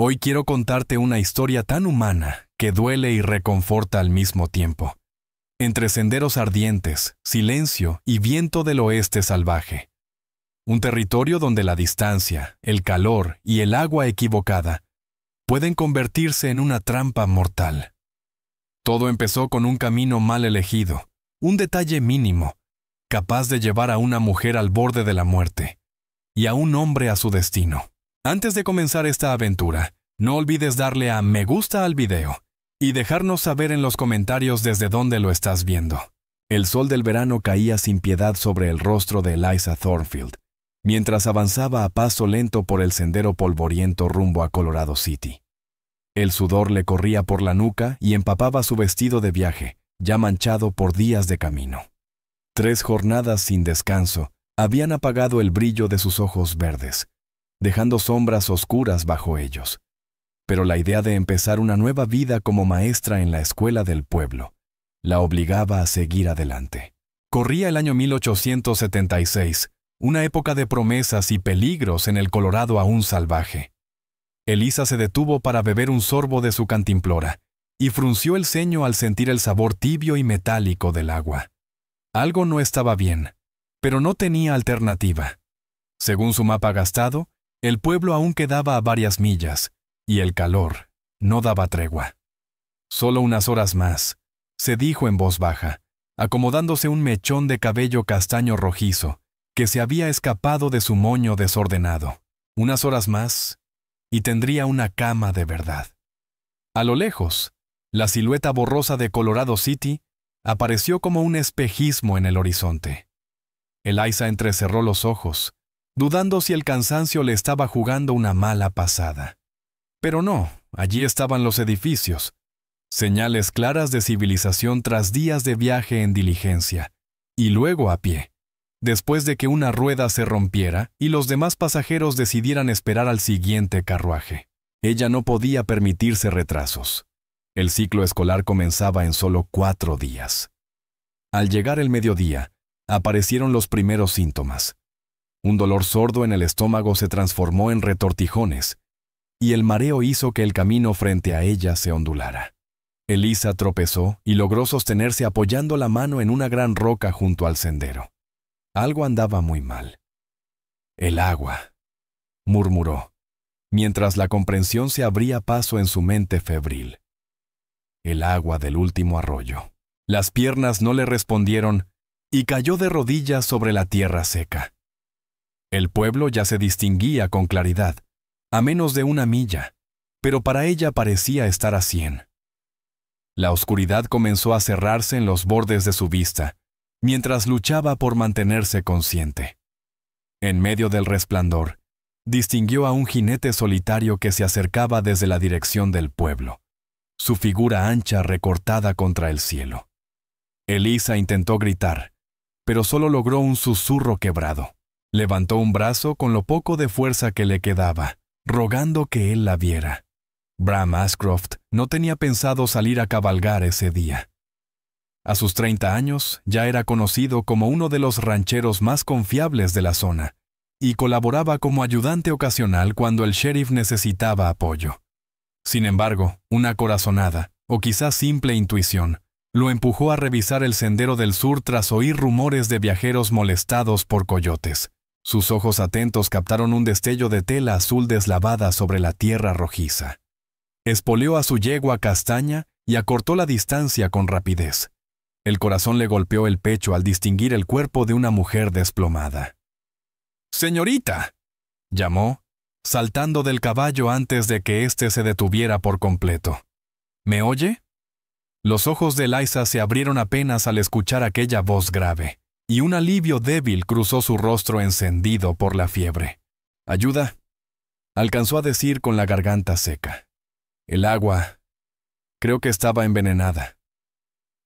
Hoy quiero contarte una historia tan humana que duele y reconforta al mismo tiempo. Entre senderos ardientes, silencio y viento del oeste salvaje. Un territorio donde la distancia, el calor y el agua equivocada pueden convertirse en una trampa mortal. Todo empezó con un camino mal elegido, un detalle mínimo, capaz de llevar a una mujer al borde de la muerte y a un hombre a su destino. Antes de comenzar esta aventura, no olvides darle a me gusta al video y dejarnos saber en los comentarios desde dónde lo estás viendo. El sol del verano caía sin piedad sobre el rostro de Eliza Thornfield, mientras avanzaba a paso lento por el sendero polvoriento rumbo a Colorado City. El sudor le corría por la nuca y empapaba su vestido de viaje, ya manchado por días de camino. 3 jornadas sin descanso habían apagado el brillo de sus ojos verdes, dejando sombras oscuras bajo ellos. Pero la idea de empezar una nueva vida como maestra en la escuela del pueblo la obligaba a seguir adelante. Corría el año 1876, una época de promesas y peligros en el Colorado aún salvaje. Eliza se detuvo para beber un sorbo de su cantimplora y frunció el ceño al sentir el sabor tibio y metálico del agua. Algo no estaba bien, pero no tenía alternativa. Según su mapa gastado, el pueblo aún quedaba a varias millas, y el calor no daba tregua. Solo unas horas más, se dijo en voz baja, acomodándose un mechón de cabello castaño rojizo que se había escapado de su moño desordenado. Unas horas más, y tendría una cama de verdad. A lo lejos, la silueta borrosa de Colorado City apareció como un espejismo en el horizonte. Eliza entrecerró los ojos, dudando si el cansancio le estaba jugando una mala pasada. Pero no, allí estaban los edificios, señales claras de civilización tras días de viaje en diligencia, y luego a pie, después de que una rueda se rompiera y los demás pasajeros decidieran esperar al siguiente carruaje. Ella no podía permitirse retrasos. El ciclo escolar comenzaba en solo 4 días. Al llegar el mediodía, aparecieron los primeros síntomas. Un dolor sordo en el estómago se transformó en retortijones, y el mareo hizo que el camino frente a ella se ondulara. Eliza tropezó y logró sostenerse apoyando la mano en una gran roca junto al sendero. Algo andaba muy mal. «El agua», murmuró, mientras la comprensión se abría paso en su mente febril. El agua del último arroyo. Las piernas no le respondieron y cayó de rodillas sobre la tierra seca. El pueblo ya se distinguía con claridad, a menos de 1 milla, pero para ella parecía estar a 100. La oscuridad comenzó a cerrarse en los bordes de su vista, mientras luchaba por mantenerse consciente. En medio del resplandor, distinguió a un jinete solitario que se acercaba desde la dirección del pueblo, su figura ancha recortada contra el cielo. Eliza intentó gritar, pero solo logró un susurro quebrado. Levantó un brazo con lo poco de fuerza que le quedaba, rogando que él la viera. Bram Ashcroft no tenía pensado salir a cabalgar ese día. A sus 30 años ya era conocido como uno de los rancheros más confiables de la zona y colaboraba como ayudante ocasional cuando el sheriff necesitaba apoyo. Sin embargo, una corazonada, o quizás simple intuición, lo empujó a revisar el sendero del sur tras oír rumores de viajeros molestados por coyotes. Sus ojos atentos captaron un destello de tela azul deslavada sobre la tierra rojiza. Espoleó a su yegua castaña y acortó la distancia con rapidez. El corazón le golpeó el pecho al distinguir el cuerpo de una mujer desplomada. «¡Señorita!», llamó, saltando del caballo antes de que éste se detuviera por completo. «¿Me oye?». Los ojos de Eliza se abrieron apenas al escuchar aquella voz grave, y un alivio débil cruzó su rostro encendido por la fiebre. «¿Ayuda?», alcanzó a decir con la garganta seca. «El agua. Creo que estaba envenenada».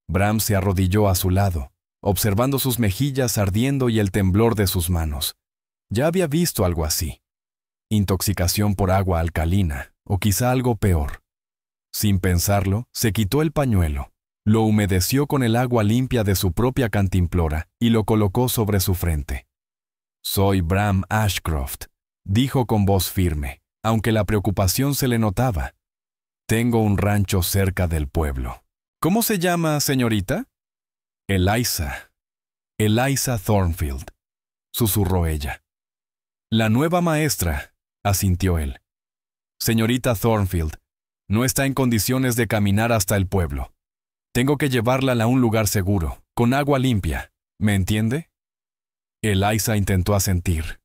Bram se arrodilló a su lado, observando sus mejillas ardiendo y el temblor de sus manos. Ya había visto algo así. Intoxicación por agua alcalina, o quizá algo peor. Sin pensarlo, se quitó el pañuelo, lo humedeció con el agua limpia de su propia cantimplora y lo colocó sobre su frente. «Soy Bram Ashcroft», dijo con voz firme, aunque la preocupación se le notaba. Tengo un rancho cerca del pueblo. ¿Cómo se llama, señorita? Eliza. Eliza Thornfield, susurró ella. La nueva maestra, asintió él. Señorita Thornfield, no está en condiciones de caminar hasta el pueblo. Tengo que llevarla a un lugar seguro, con agua limpia. ¿Me entiende? Eliza intentó asentir,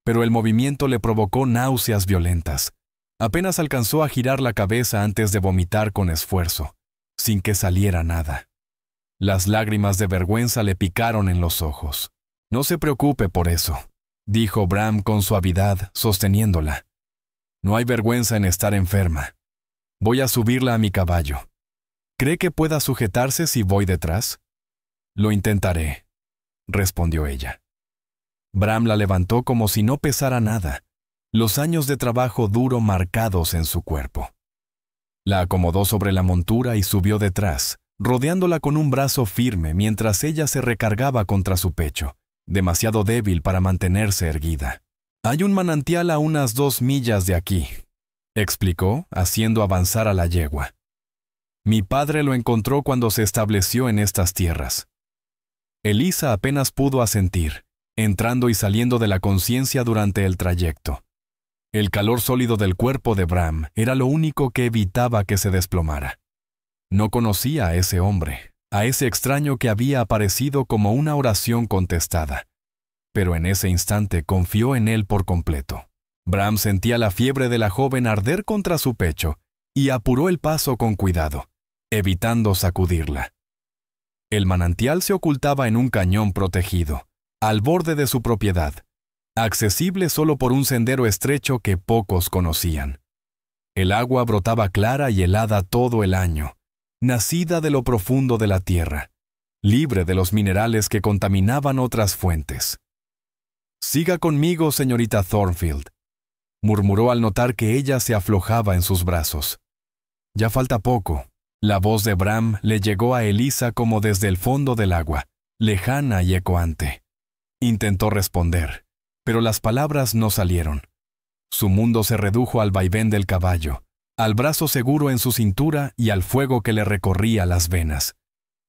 pero el movimiento le provocó náuseas violentas. Apenas alcanzó a girar la cabeza antes de vomitar con esfuerzo, sin que saliera nada. Las lágrimas de vergüenza le picaron en los ojos. No se preocupe por eso, dijo Bram con suavidad, sosteniéndola. No hay vergüenza en estar enferma. Voy a subirla a mi caballo. ¿Cree que pueda sujetarse si voy detrás? Lo intentaré, respondió ella. Bram la levantó como si no pesara nada, los años de trabajo duro marcados en su cuerpo. La acomodó sobre la montura y subió detrás, rodeándola con un brazo firme mientras ella se recargaba contra su pecho, demasiado débil para mantenerse erguida. Hay un manantial a unas 2 millas de aquí, explicó, haciendo avanzar a la yegua. Mi padre lo encontró cuando se estableció en estas tierras. Eliza apenas pudo asentir, entrando y saliendo de la conciencia durante el trayecto. El calor sólido del cuerpo de Bram era lo único que evitaba que se desplomara. No conocía a ese hombre, a ese extraño que había aparecido como una oración contestada. Pero en ese instante confió en él por completo. Bram sentía la fiebre de la joven arder contra su pecho y apuró el paso con cuidado, evitando sacudirla. El manantial se ocultaba en un cañón protegido, al borde de su propiedad, accesible solo por un sendero estrecho que pocos conocían. El agua brotaba clara y helada todo el año, nacida de lo profundo de la tierra, libre de los minerales que contaminaban otras fuentes. «Siga conmigo, señorita Thornfield», murmuró al notar que ella se aflojaba en sus brazos. «Ya falta poco». La voz de Bram le llegó a Eliza como desde el fondo del agua, lejana y ecoante. Intentó responder, pero las palabras no salieron. Su mundo se redujo al vaivén del caballo, al brazo seguro en su cintura y al fuego que le recorría las venas.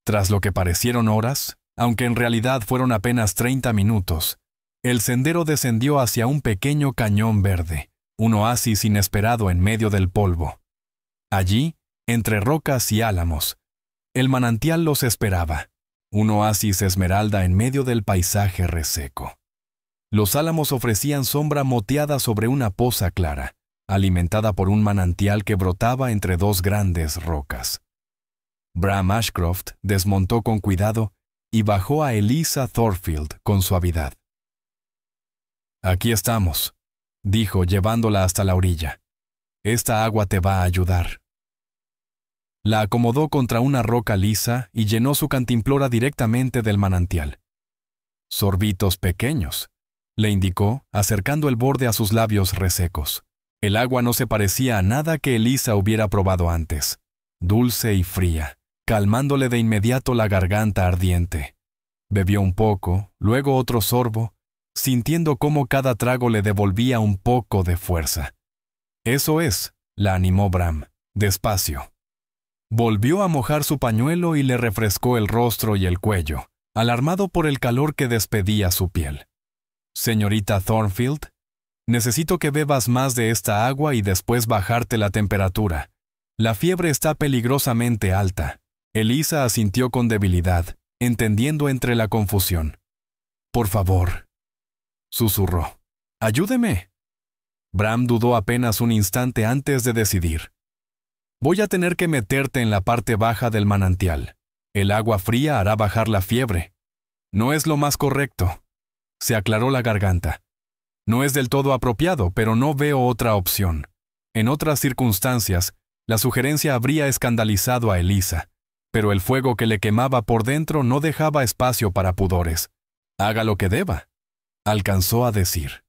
Tras lo que parecieron horas, aunque en realidad fueron apenas 30 minutos, el sendero descendió hacia un pequeño cañón verde, un oasis inesperado en medio del polvo. Allí, entre rocas y álamos, el manantial los esperaba, un oasis esmeralda en medio del paisaje reseco. Los álamos ofrecían sombra moteada sobre una poza clara, alimentada por un manantial que brotaba entre 2 grandes rocas. Bram Ashcroft desmontó con cuidado y bajó a Eliza Thornfield con suavidad. «Aquí estamos», dijo llevándola hasta la orilla. «Esta agua te va a ayudar». La acomodó contra una roca lisa y llenó su cantimplora directamente del manantial. «Sorbitos pequeños», le indicó, acercando el borde a sus labios resecos. El agua no se parecía a nada que Eliza hubiera probado antes, dulce y fría, calmándole de inmediato la garganta ardiente. Bebió un poco, luego otro sorbo, sintiendo cómo cada trago le devolvía un poco de fuerza. «Eso es», la animó Bram, despacio. Volvió a mojar su pañuelo y le refrescó el rostro y el cuello, alarmado por el calor que despedía su piel. «Señorita Thornfield, necesito que bebas más de esta agua y después bajarte la temperatura. La fiebre está peligrosamente alta». Eliza asintió con debilidad, entendiendo entre la confusión. «Por favor», susurró. «Ayúdeme». Bram dudó apenas un instante antes de decidir. «Voy a tener que meterte en la parte baja del manantial. El agua fría hará bajar la fiebre». «No es lo más correcto». Se aclaró la garganta. «No es del todo apropiado, pero no veo otra opción». En otras circunstancias, la sugerencia habría escandalizado a Eliza, pero el fuego que le quemaba por dentro no dejaba espacio para pudores. «Haga lo que deba», alcanzó a decir.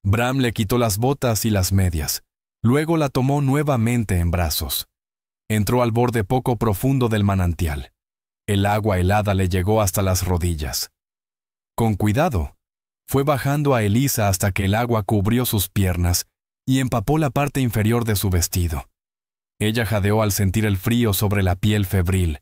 Bram le quitó las botas y las medias. Luego la tomó nuevamente en brazos. Entró al borde poco profundo del manantial. El agua helada le llegó hasta las rodillas. Con cuidado, fue bajando a Eliza hasta que el agua cubrió sus piernas y empapó la parte inferior de su vestido. Ella jadeó al sentir el frío sobre la piel febril.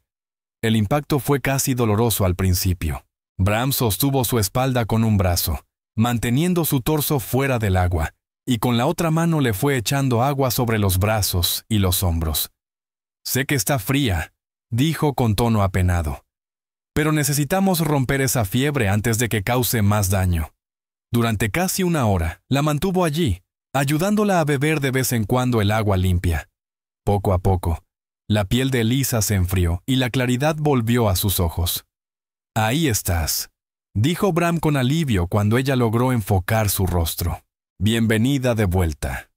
El impacto fue casi doloroso al principio. Bram sostuvo su espalda con un brazo, manteniendo su torso fuera del agua, y con la otra mano le fue echando agua sobre los brazos y los hombros. «Sé que está fría», dijo con tono apenado. «Pero necesitamos romper esa fiebre antes de que cause más daño». Durante casi una hora, la mantuvo allí, ayudándola a beber de vez en cuando el agua limpia. Poco a poco, la piel de Elisa se enfrió y la claridad volvió a sus ojos. «Ahí estás», dijo Bram con alivio cuando ella logró enfocar su rostro. «Bienvenida de vuelta».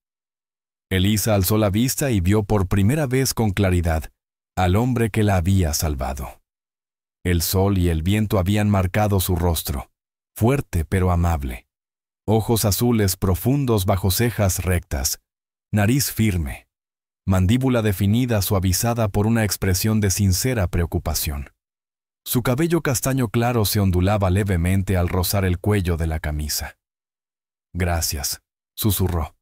Elisa alzó la vista y vio por primera vez con claridad al hombre que la había salvado. El sol y el viento habían marcado su rostro, fuerte pero amable. Ojos azules profundos bajo cejas rectas, nariz firme, mandíbula definida suavizada por una expresión de sincera preocupación. Su cabello castaño claro se ondulaba levemente al rozar el cuello de la camisa. «Gracias», susurró.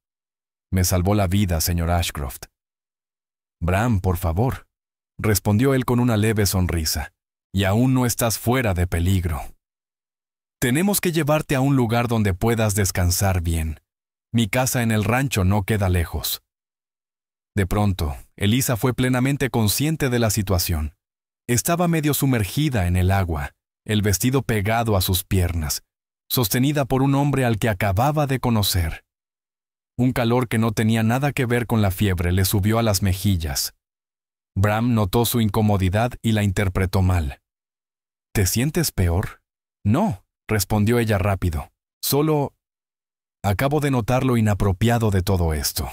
«Me salvó la vida, señor Ashcroft». «Bram, por favor», respondió él con una leve sonrisa. «Y aún no estás fuera de peligro. Tenemos que llevarte a un lugar donde puedas descansar bien. Mi casa en el rancho no queda lejos». De pronto, Elisa fue plenamente consciente de la situación. Estaba medio sumergida en el agua, el vestido pegado a sus piernas, sostenida por un hombre al que acababa de conocer. Un calor que no tenía nada que ver con la fiebre le subió a las mejillas. Bram notó su incomodidad y la interpretó mal. «¿Te sientes peor?» «No», respondió ella rápido. «Solo acabo de notar lo inapropiado de todo esto».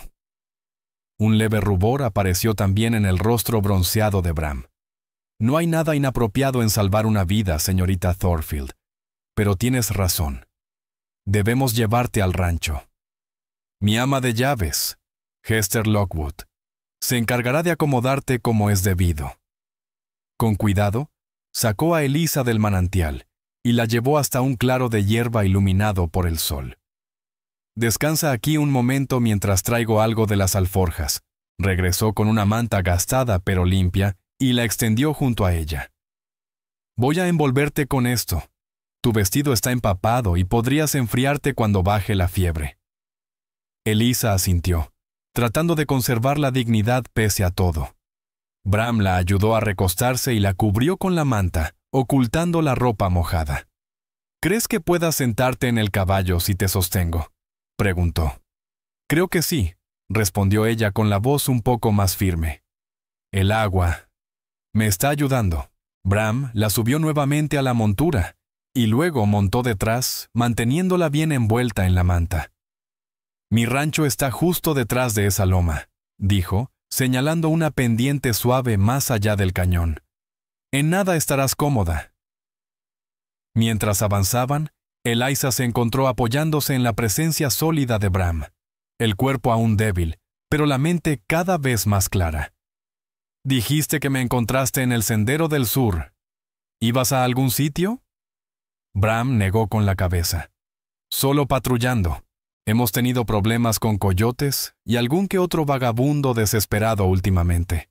Un leve rubor apareció también en el rostro bronceado de Bram. «No hay nada inapropiado en salvar una vida, señorita Thorfield. Pero tienes razón. Debemos llevarte al rancho. Mi ama de llaves, Hester Lockwood, se encargará de acomodarte como es debido». Con cuidado, sacó a Elisa del manantial y la llevó hasta un claro de hierba iluminado por el sol. «Descansa aquí un momento mientras traigo algo de las alforjas». Regresó con una manta gastada pero limpia y la extendió junto a ella. «Voy a envolverte con esto. Tu vestido está empapado y podrías enfriarte cuando baje la fiebre». Elisa asintió, tratando de conservar la dignidad pese a todo. Bram la ayudó a recostarse y la cubrió con la manta, ocultando la ropa mojada. «¿Crees que puedas sentarte en el caballo si te sostengo?», preguntó. «Creo que sí», respondió ella con la voz un poco más firme. «El agua me está ayudando». Bram la subió nuevamente a la montura y luego montó detrás, manteniéndola bien envuelta en la manta. «Mi rancho está justo detrás de esa loma», dijo, señalando una pendiente suave más allá del cañón. «En nada estarás cómoda». Mientras avanzaban, Elisa se encontró apoyándose en la presencia sólida de Bram, el cuerpo aún débil, pero la mente cada vez más clara. «Dijiste que me encontraste en el Sendero del Sur. ¿Ibas a algún sitio?» Bram negó con la cabeza. «Solo patrullando. Hemos tenido problemas con coyotes y algún que otro vagabundo desesperado últimamente».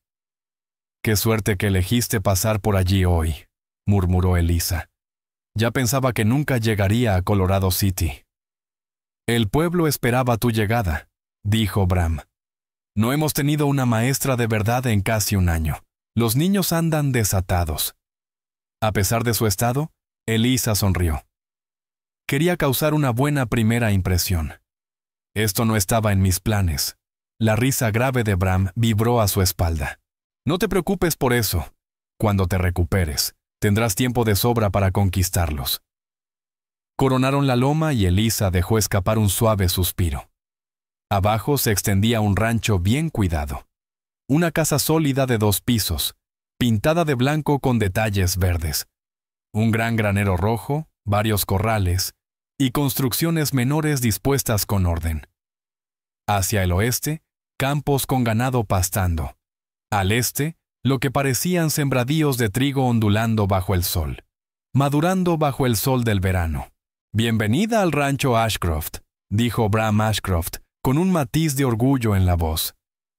«Qué suerte que elegiste pasar por allí hoy», murmuró Elisa. «Ya pensaba que nunca llegaría a Colorado City». «El pueblo esperaba tu llegada», dijo Bram. «No hemos tenido una maestra de verdad en casi un año. Los niños andan desatados». A pesar de su estado, Elisa sonrió. Quería causar una buena primera impresión. «Esto no estaba en mis planes». La risa grave de Bram vibró a su espalda. «No te preocupes por eso. Cuando te recuperes, tendrás tiempo de sobra para conquistarlos». Coronaron la loma y Elisa dejó escapar un suave suspiro. Abajo se extendía un rancho bien cuidado. Una casa sólida de 2 pisos, pintada de blanco con detalles verdes. Un gran granero rojo, varios corrales y construcciones menores dispuestas con orden. Hacia el oeste, campos con ganado pastando. Al este, lo que parecían sembradíos de trigo ondulando bajo el sol, madurando bajo el sol del verano. «Bienvenida al rancho Ashcroft», dijo Bram Ashcroft, con un matiz de orgullo en la voz.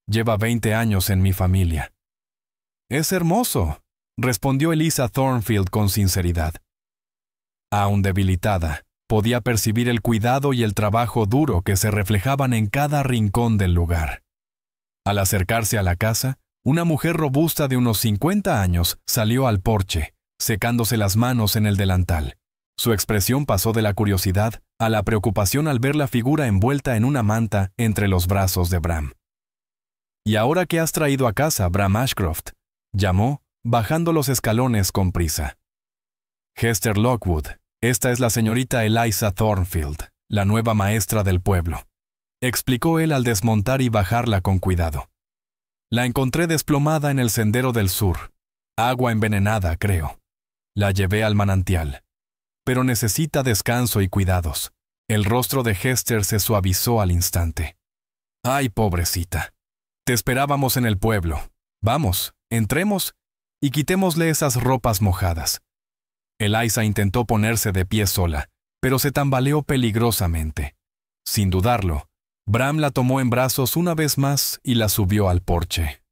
Lleva 20 años en mi familia. Es hermoso, respondió Eliza Thornfield con sinceridad. Aún debilitada, podía percibir el cuidado y el trabajo duro que se reflejaban en cada rincón del lugar. Al acercarse a la casa, una mujer robusta de unos 50 años salió al porche, secándose las manos en el delantal. Su expresión pasó de la curiosidad a la preocupación al ver la figura envuelta en una manta entre los brazos de Bram. «¿Y ahora qué has traído a casa, Bram Ashcroft?», llamó, bajando los escalones con prisa. «Hester Lockwood, esta es la señorita Eliza Thornfield, la nueva maestra del pueblo», explicó él al desmontar y bajarla con cuidado. «La encontré desplomada en el sendero del sur. Agua envenenada, creo. La llevé al manantial. Pero necesita descanso y cuidados». El rostro de Hester se suavizó al instante. «Ay, pobrecita. Te esperábamos en el pueblo. Vamos, entremos y quitémosle esas ropas mojadas». Eliza intentó ponerse de pie sola, pero se tambaleó peligrosamente. Sin dudarlo, Bram la tomó en brazos una vez más y la subió al porche.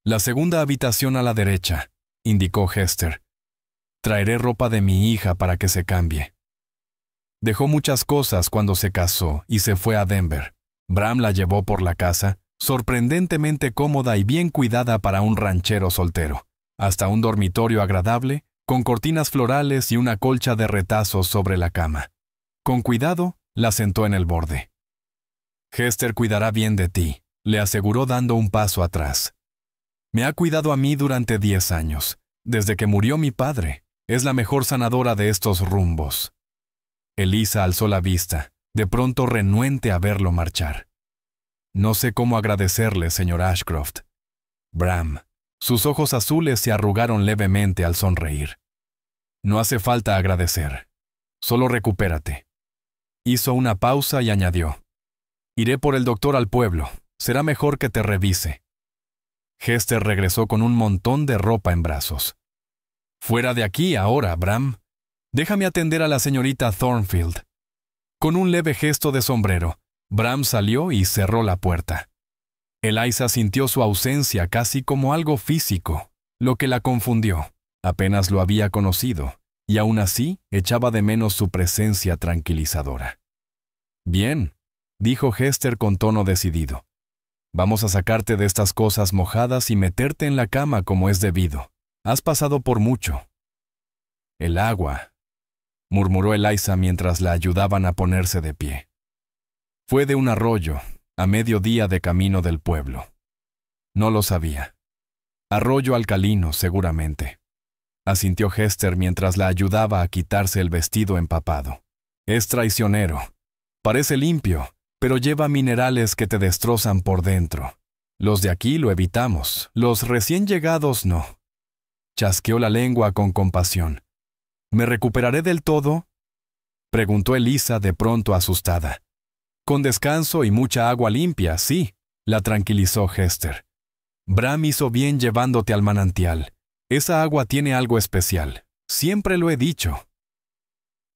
«La segunda habitación a la derecha», indicó Hester. «Traeré ropa de mi hija para que se cambie». Dejó muchas cosas cuando se casó y se fue a Denver. Bram la llevó por la casa, sorprendentemente cómoda y bien cuidada para un ranchero soltero, hasta un dormitorio agradable, con cortinas florales y una colcha de retazos sobre la cama. Con cuidado, la sentó en el borde. «Hester cuidará bien de ti», le aseguró dando un paso atrás. «Me ha cuidado a mí durante 10 años, desde que murió mi padre. Es la mejor sanadora de estos rumbos». Eliza alzó la vista, de pronto renuente a verlo marchar. «No sé cómo agradecerle, señor Ashcroft». Bram. Sus ojos azules se arrugaron levemente al sonreír. «No hace falta agradecer. Solo recupérate». Hizo una pausa y añadió: «Iré por el doctor al pueblo. Será mejor que te revise». Hester regresó con un montón de ropa en brazos. «Fuera de aquí ahora, Bram. Déjame atender a la señorita Thornfield». Con un leve gesto de sombrero, Bram salió y cerró la puerta. Eliza sintió su ausencia casi como algo físico, lo que la confundió. Apenas lo había conocido, y aún así echaba de menos su presencia tranquilizadora. «Bien», dijo Hester con tono decidido. «Vamos a sacarte de estas cosas mojadas y meterte en la cama como es debido. Has pasado por mucho». «El agua», murmuró Eliza mientras la ayudaban a ponerse de pie. «Fue de un arroyo, a mediodía de camino del pueblo». «No lo sabía. Arroyo alcalino, seguramente», asintió Hester mientras la ayudaba a quitarse el vestido empapado. «Es traicionero. Parece limpio, pero lleva minerales que te destrozan por dentro. Los de aquí lo evitamos, los recién llegados no». Chasqueó la lengua con compasión. «¿Me recuperaré del todo?», preguntó Eliza de pronto asustada. «Con descanso y mucha agua limpia, sí», la tranquilizó Hester. «Bram hizo bien llevándote al manantial. Esa agua tiene algo especial. Siempre lo he dicho».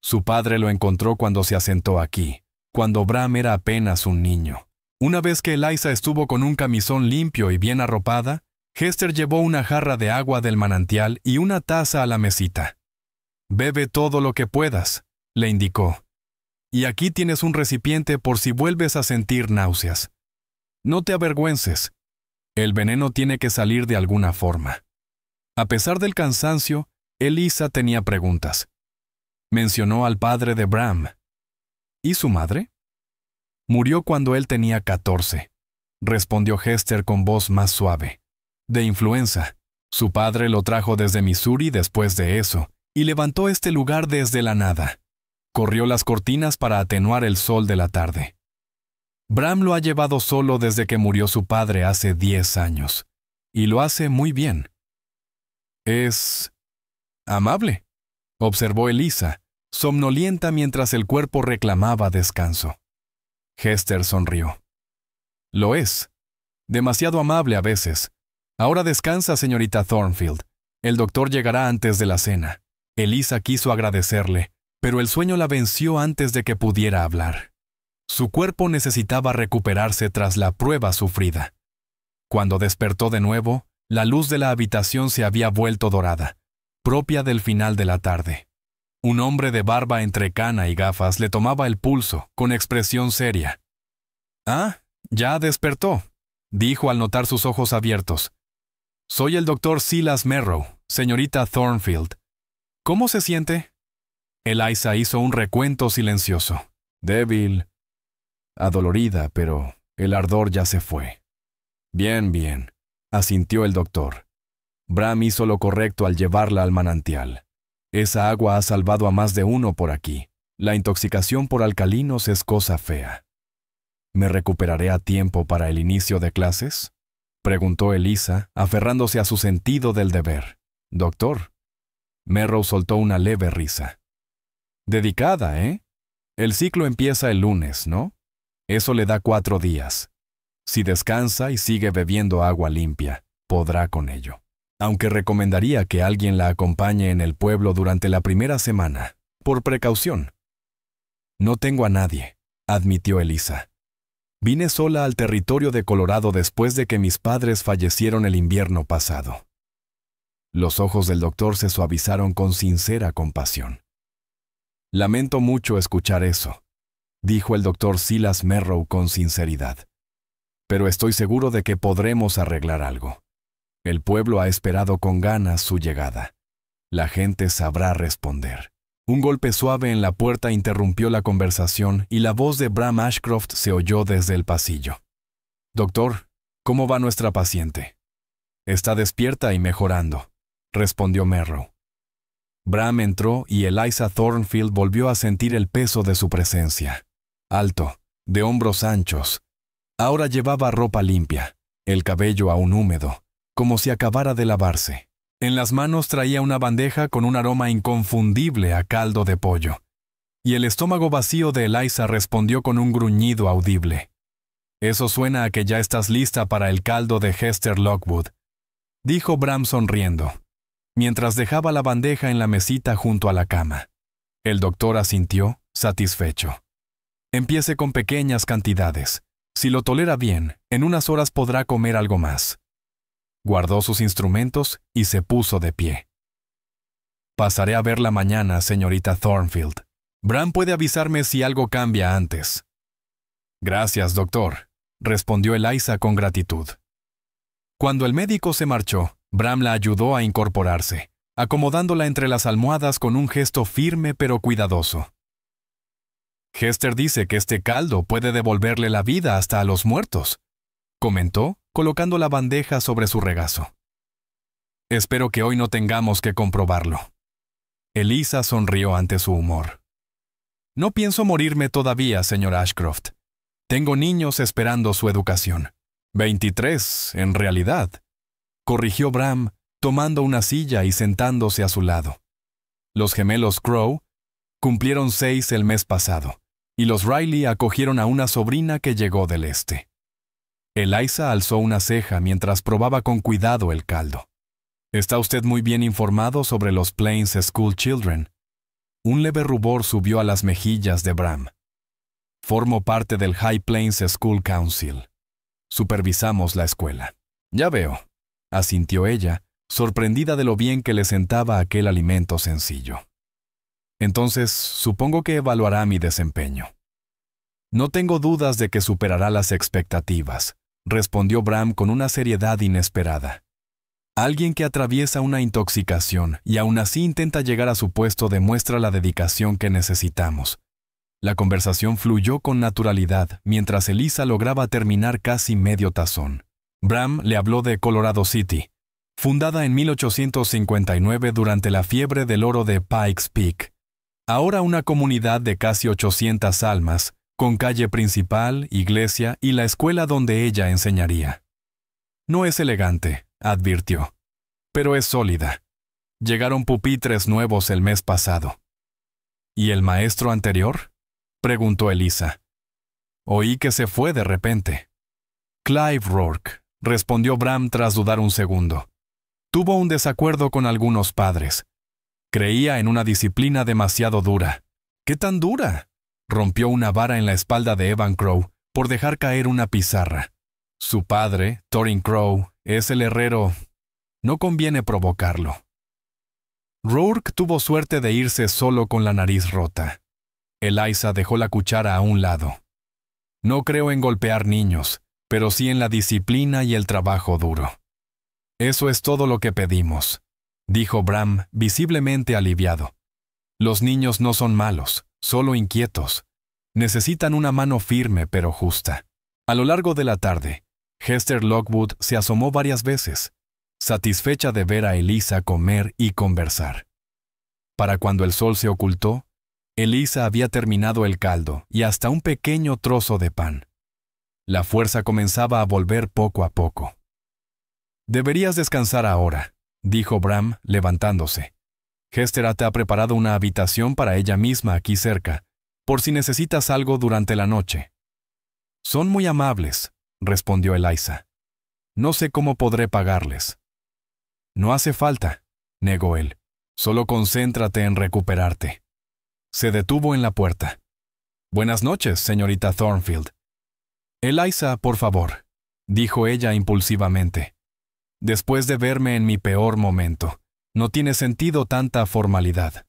Su padre lo encontró cuando se asentó aquí, cuando Bram era apenas un niño. Una vez que Eliza estuvo con un camisón limpio y bien arropada, Hester llevó una jarra de agua del manantial y una taza a la mesita. «Bebe todo lo que puedas», le indicó. «Y aquí tienes un recipiente por si vuelves a sentir náuseas. No te avergüences. El veneno tiene que salir de alguna forma». A pesar del cansancio, Eliza tenía preguntas. Mencionó al padre de Bram. ¿Y su madre? «Murió cuando él tenía 14», respondió Hester con voz más suave. «De influenza. Su padre lo trajo desde Missouri después de eso, y levantó este lugar desde la nada. Corrió las cortinas para atenuar el sol de la tarde. Bram lo ha llevado solo desde que murió su padre hace 10 años, y lo hace muy bien». «Es amable», observó Eliza, somnolienta mientras el cuerpo reclamaba descanso. Hester sonrió. «Lo es. Demasiado amable a veces. Ahora descansa, señorita Thornfield. El doctor llegará antes de la cena». Eliza quiso agradecerle, pero el sueño la venció antes de que pudiera hablar. Su cuerpo necesitaba recuperarse tras la prueba sufrida. Cuando despertó de nuevo, la luz de la habitación se había vuelto dorada, propia del final de la tarde. Un hombre de barba entrecana y gafas le tomaba el pulso, con expresión seria. «Ah, ya despertó», dijo al notar sus ojos abiertos. «Soy el doctor Silas Merrow, señorita Thornfield. ¿Cómo se siente?» Eliza hizo un recuento silencioso. «Débil, adolorida, pero el ardor ya se fue». «Bien, bien», asintió el doctor. «Bram hizo lo correcto al llevarla al manantial. Esa agua ha salvado a más de uno por aquí. La intoxicación por alcalinos es cosa fea». «¿Me recuperaré a tiempo para el inicio de clases?», preguntó Eliza, aferrándose a su sentido del deber. «Doctor». Merrow soltó una leve risa. «Dedicada, ¿eh? El ciclo empieza el lunes, ¿no? Eso le da 4 días. Si descansa y sigue bebiendo agua limpia, podrá con ello. Aunque recomendaría que alguien la acompañe en el pueblo durante la primera semana, por precaución». «No tengo a nadie», admitió Eliza. «Vine sola al territorio de Colorado después de que mis padres fallecieron el invierno pasado». Los ojos del doctor se suavizaron con sincera compasión. «Lamento mucho escuchar eso», dijo el doctor Silas Merrow con sinceridad. «Pero estoy seguro de que podremos arreglar algo. El pueblo ha esperado con ganas su llegada. La gente sabrá responder». Un golpe suave en la puerta interrumpió la conversación y la voz de Bram Ashcroft se oyó desde el pasillo. «Doctor, ¿cómo va nuestra paciente?» «Está despierta y mejorando», respondió Merrow. Bram entró y Eliza Thornfield volvió a sentir el peso de su presencia. Alto, de hombros anchos. Ahora llevaba ropa limpia, el cabello aún húmedo, como si acabara de lavarse. En las manos traía una bandeja con un aroma inconfundible a caldo de pollo. Y el estómago vacío de Eliza respondió con un gruñido audible. «Eso suena a que ya estás lista para el caldo de Hester Lockwood», dijo Bram sonriendo, mientras dejaba la bandeja en la mesita junto a la cama. El doctor asintió, satisfecho. «Empiece con pequeñas cantidades. Si lo tolera bien, en unas horas podrá comer algo más». Guardó sus instrumentos y se puso de pie. «Pasaré a verla mañana, señorita Thornfield. Bram puede avisarme si algo cambia antes». «Gracias, doctor», respondió Eliza con gratitud. Cuando el médico se marchó, Bram la ayudó a incorporarse, acomodándola entre las almohadas con un gesto firme pero cuidadoso. «Hester dice que este caldo puede devolverle la vida hasta a los muertos», comentó, colocando la bandeja sobre su regazo. «Espero que hoy no tengamos que comprobarlo». Eliza sonrió ante su humor. «No pienso morirme todavía, señor Ashcroft. Tengo niños esperando su educación. 23, en realidad», corrigió Bram, tomando una silla y sentándose a su lado. Los gemelos Crow cumplieron 6 el mes pasado, y los Riley acogieron a una sobrina que llegó del este. Eliza alzó una ceja mientras probaba con cuidado el caldo. «Está usted muy bien informado sobre los Plains School Children». Un leve rubor subió a las mejillas de Bram. «Formo parte del High Plains School Council. Supervisamos la escuela». «Ya veo», asintió ella, sorprendida de lo bien que le sentaba aquel alimento sencillo. «Entonces, supongo que evaluará mi desempeño». «No tengo dudas de que superará las expectativas», respondió Bram con una seriedad inesperada. Alguien que atraviesa una intoxicación y aún así intenta llegar a su puesto demuestra la dedicación que necesitamos. La conversación fluyó con naturalidad mientras Eliza lograba terminar casi medio tazón. Bram le habló de Colorado City, fundada en 1859 durante la fiebre del oro de Pikes Peak. Ahora una comunidad de casi 800 almas, con calle principal, iglesia y la escuela donde ella enseñaría. «No es elegante», advirtió, «pero es sólida. Llegaron pupitres nuevos el mes pasado». «¿Y el maestro anterior?», preguntó Eliza. «Oí que se fue de repente». «Clive Rourke», respondió Bram tras dudar un segundo. «Tuvo un desacuerdo con algunos padres. Creía en una disciplina demasiado dura». «¿Qué tan dura?», Rompió una vara en la espalda de Evan Crow por dejar caer una pizarra. Su padre, Thorin Crow, es el herrero. No conviene provocarlo. Rourke tuvo suerte de irse solo con la nariz rota. Eliza dejó la cuchara a un lado. No creo en golpear niños, pero sí en la disciplina y el trabajo duro. Eso es todo lo que pedimos, dijo Bram, visiblemente aliviado. Los niños no son malos, solo inquietos. Necesitan una mano firme pero justa. A lo largo de la tarde, Hester Lockwood se asomó varias veces, satisfecha de ver a Eliza comer y conversar. Para cuando el sol se ocultó, Eliza había terminado el caldo y hasta un pequeño trozo de pan. La fuerza comenzaba a volver poco a poco. «Deberías descansar ahora», dijo Bram, levantándose. «Hester te ha preparado una habitación para ella misma aquí cerca, por si necesitas algo durante la noche». «Son muy amables», respondió Eliza. «No sé cómo podré pagarles». «No hace falta», negó él. «Solo concéntrate en recuperarte». Se detuvo en la puerta. «Buenas noches, señorita Thornfield». «Eliza, por favor», dijo ella impulsivamente. «Después de verme en mi peor momento, no tiene sentido tanta formalidad».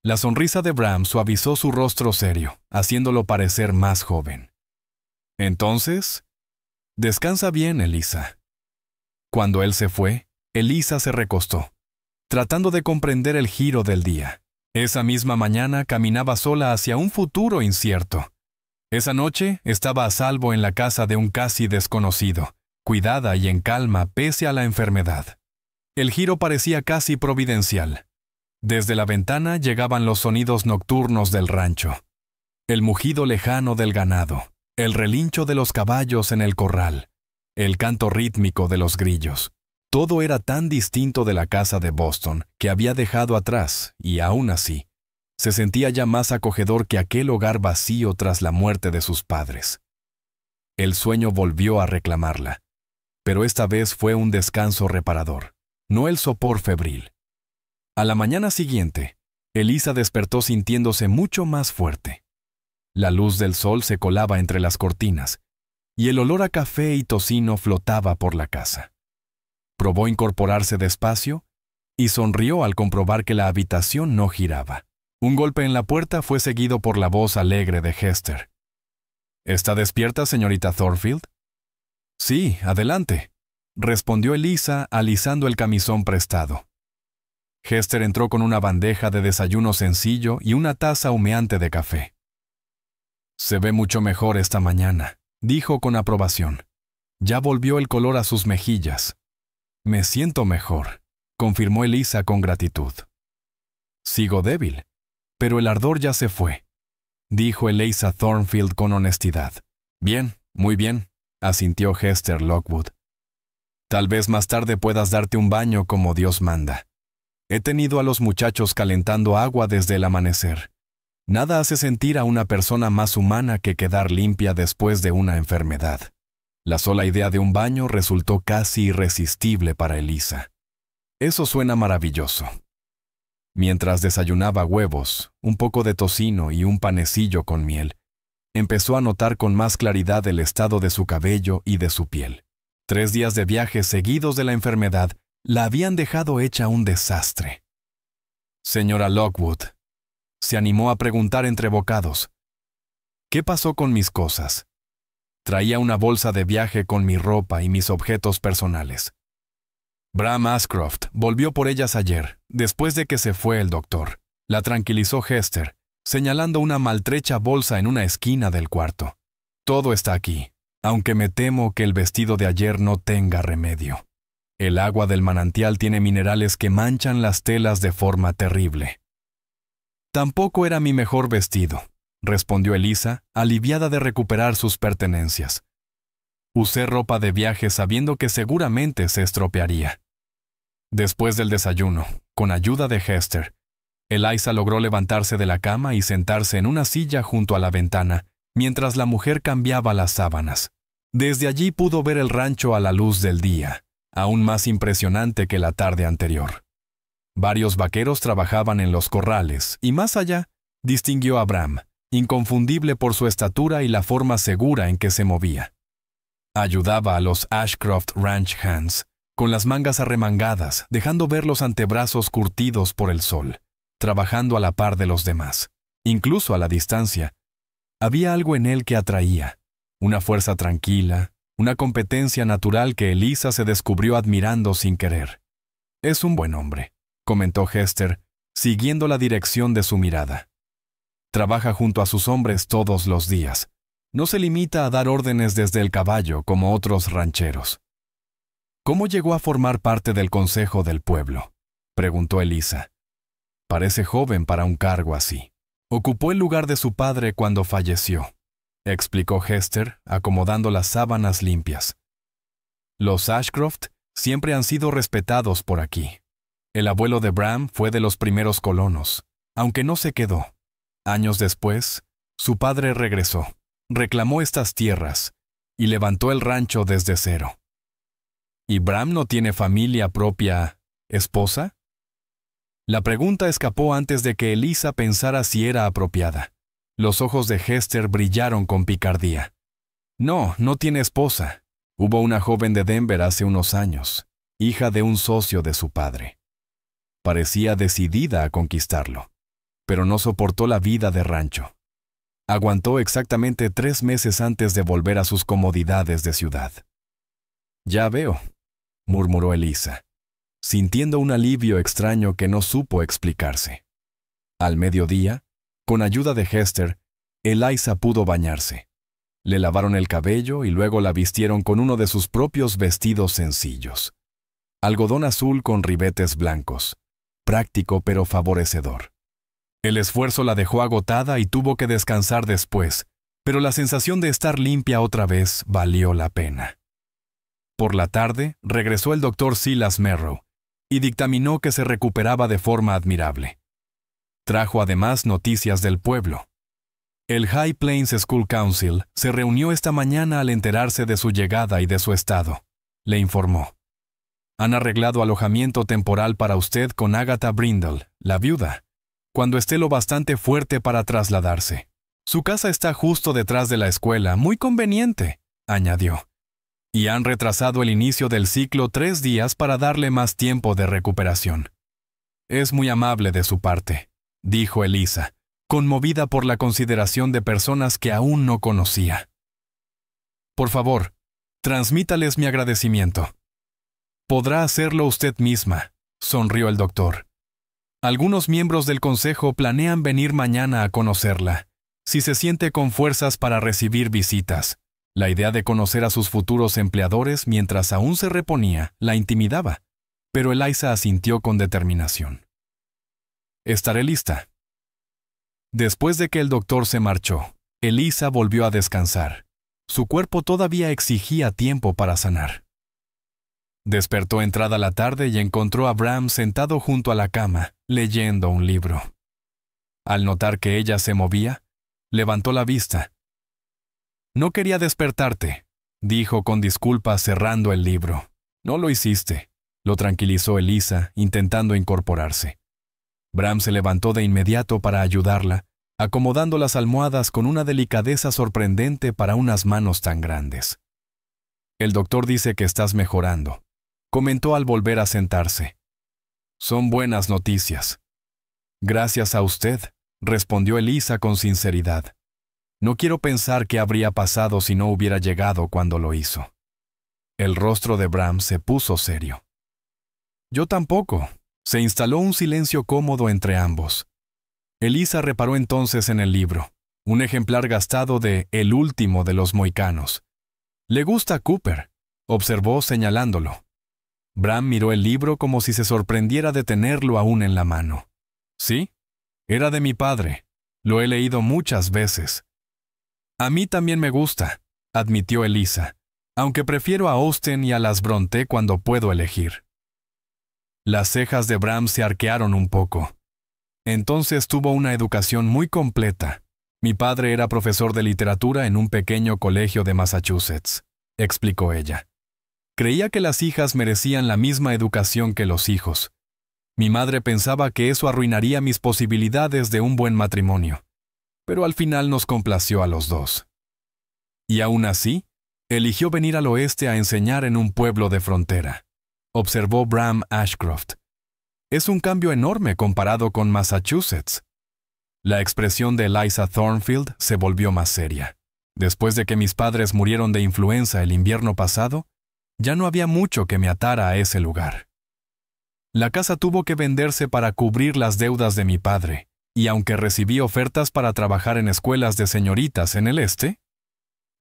La sonrisa de Bram suavizó su rostro serio, haciéndolo parecer más joven. «Entonces, descansa bien, Eliza». Cuando él se fue, Eliza se recostó, tratando de comprender el giro del día. Esa misma mañana caminaba sola hacia un futuro incierto. Esa noche estaba a salvo en la casa de un casi desconocido, cuidada y en calma pese a la enfermedad. El giro parecía casi providencial. Desde la ventana llegaban los sonidos nocturnos del rancho. El mugido lejano del ganado, el relincho de los caballos en el corral, el canto rítmico de los grillos. Todo era tan distinto de la casa de Boston que había dejado atrás, y aún así, se sentía ya más acogedor que aquel hogar vacío tras la muerte de sus padres. El sueño volvió a reclamarla, pero esta vez fue un descanso reparador, no el sopor febril. A la mañana siguiente, Eliza despertó sintiéndose mucho más fuerte. La luz del sol se colaba entre las cortinas, y el olor a café y tocino flotaba por la casa. Probó incorporarse despacio y sonrió al comprobar que la habitación no giraba. Un golpe en la puerta fue seguido por la voz alegre de Hester. «¿Está despierta, señorita Thornfield?» «Sí, adelante», respondió Eliza alisando el camisón prestado. Hester entró con una bandeja de desayuno sencillo y una taza humeante de café. «Se ve mucho mejor esta mañana», dijo con aprobación. Ya volvió el color a sus mejillas. «Me siento mejor», confirmó Eliza con gratitud. «Sigo débil, pero el ardor ya se fue», dijo Eliza Thornfield con honestidad. «Bien, muy bien», asintió Hester Lockwood. «Tal vez más tarde puedas darte un baño como Dios manda. He tenido a los muchachos calentando agua desde el amanecer. Nada hace sentir a una persona más humana que quedar limpia después de una enfermedad». La sola idea de un baño resultó casi irresistible para Eliza. «Eso suena maravilloso». Mientras desayunaba huevos, un poco de tocino y un panecillo con miel, empezó a notar con más claridad el estado de su cabello y de su piel. 3 días de viajes seguidos de la enfermedad la habían dejado hecha un desastre. «Señora Lockwood», se animó a preguntar entre bocados, «¿qué pasó con mis cosas?» Traía una bolsa de viaje con mi ropa y mis objetos personales. Bram Ashcroft volvió por ellas ayer, después de que se fue el doctor. La tranquilizó Hester, señalando una maltrecha bolsa en una esquina del cuarto. «Todo está aquí, aunque me temo que el vestido de ayer no tenga remedio. El agua del manantial tiene minerales que manchan las telas de forma terrible». «Tampoco era mi mejor vestido», respondió Eliza, aliviada de recuperar sus pertenencias. «Usé ropa de viaje sabiendo que seguramente se estropearía». Después del desayuno, con ayuda de Hester, Eliza logró levantarse de la cama y sentarse en una silla junto a la ventana, mientras la mujer cambiaba las sábanas. Desde allí pudo ver el rancho a la luz del día, aún más impresionante que la tarde anterior. Varios vaqueros trabajaban en los corrales, y más allá, distinguió a Bram, inconfundible por su estatura y la forma segura en que se movía. Ayudaba a los Ashcroft Ranch Hands, con las mangas arremangadas, dejando ver los antebrazos curtidos por el sol, trabajando a la par de los demás, incluso a la distancia. Había algo en él que atraía, una fuerza tranquila, una competencia natural que Eliza se descubrió admirando sin querer. «Es un buen hombre», comentó Hester, siguiendo la dirección de su mirada. «Trabaja junto a sus hombres todos los días. No se limita a dar órdenes desde el caballo como otros rancheros». «¿Cómo llegó a formar parte del consejo del pueblo?», preguntó Eliza. «Parece joven para un cargo así. Ocupó el lugar de su padre cuando falleció», explicó Hester, acomodando las sábanas limpias. «Los Ashcroft siempre han sido respetados por aquí. El abuelo de Bram fue de los primeros colonos, aunque no se quedó. Años después, su padre regresó, reclamó estas tierras y levantó el rancho desde cero». «¿Y Bram no tiene familia propia, esposa?». La pregunta escapó antes de que Eliza pensara si era apropiada. Los ojos de Hester brillaron con picardía. «No, no tiene esposa. Hubo una joven de Denver hace unos años, hija de un socio de su padre. Parecía decidida a conquistarlo, pero no soportó la vida de rancho. Aguantó exactamente 3 meses antes de volver a sus comodidades de ciudad». «Ya veo», murmuró Eliza, sintiendo un alivio extraño que no supo explicarse. Al mediodía, con ayuda de Hester, Eliza pudo bañarse. Le lavaron el cabello y luego la vistieron con uno de sus propios vestidos sencillos. Algodón azul con ribetes blancos, práctico pero favorecedor. El esfuerzo la dejó agotada y tuvo que descansar después, pero la sensación de estar limpia otra vez valió la pena. Por la tarde, regresó el doctor Silas Merrow y dictaminó que se recuperaba de forma admirable. Trajo además noticias del pueblo. El High Plains School Council se reunió esta mañana al enterarse de su llegada y de su estado. Le informó. «Han arreglado alojamiento temporal para usted con Agatha Brindle, la viuda, cuando esté lo bastante fuerte para trasladarse. Su casa está justo detrás de la escuela, muy conveniente», añadió. «Y han retrasado el inicio del ciclo 3 días para darle más tiempo de recuperación». «Es muy amable de su parte», dijo Eliza, conmovida por la consideración de personas que aún no conocía. «Por favor, transmítales mi agradecimiento». «Podrá hacerlo usted misma», sonrió el doctor. «Algunos miembros del consejo planean venir mañana a conocerla, si se siente con fuerzas para recibir visitas». La idea de conocer a sus futuros empleadores mientras aún se reponía la intimidaba, pero Eliza asintió con determinación. «Estaré lista». Después de que el doctor se marchó, Eliza volvió a descansar. Su cuerpo todavía exigía tiempo para sanar. Despertó entrada la tarde y encontró a Bram sentado junto a la cama, leyendo un libro. Al notar que ella se movía, levantó la vista. «No quería despertarte», dijo con disculpa cerrando el libro. «No lo hiciste», lo tranquilizó Eliza, intentando incorporarse. Bram se levantó de inmediato para ayudarla, acomodando las almohadas con una delicadeza sorprendente para unas manos tan grandes. «El doctor dice que estás mejorando», comentó al volver a sentarse. «Son buenas noticias». «Gracias a usted», respondió Eliza con sinceridad. «No quiero pensar qué habría pasado si no hubiera llegado cuando lo hizo». El rostro de Bram se puso serio. «Yo tampoco». Se instaló un silencio cómodo entre ambos. Eliza reparó entonces en el libro, un ejemplar gastado de El último de los mohicanos. «Le gusta Cooper», observó señalándolo. Bram miró el libro como si se sorprendiera de tenerlo aún en la mano. «Sí, era de mi padre. Lo he leído muchas veces». «A mí también me gusta», admitió Eliza, «aunque prefiero a Austen y a las Brontë cuando puedo elegir». Las cejas de Bram se arquearon un poco. «Entonces tuvo una educación muy completa. Mi padre era profesor de literatura en un pequeño colegio de Massachusetts», explicó ella. «Creía que las hijas merecían la misma educación que los hijos. Mi madre pensaba que eso arruinaría mis posibilidades de un buen matrimonio. pero al final nos complació a los dos. Y aún así, eligió venir al oeste a enseñar en un pueblo de frontera, observó Bram Ashcroft. Es un cambio enorme comparado con Massachusetts. La expresión de Eliza Thornfield se volvió más seria. Después de que mis padres murieron de influenza el invierno pasado, ya no había mucho que me atara a ese lugar. La casa tuvo que venderse para cubrir las deudas de mi padre, y aunque recibí ofertas para trabajar en escuelas de señoritas en el este,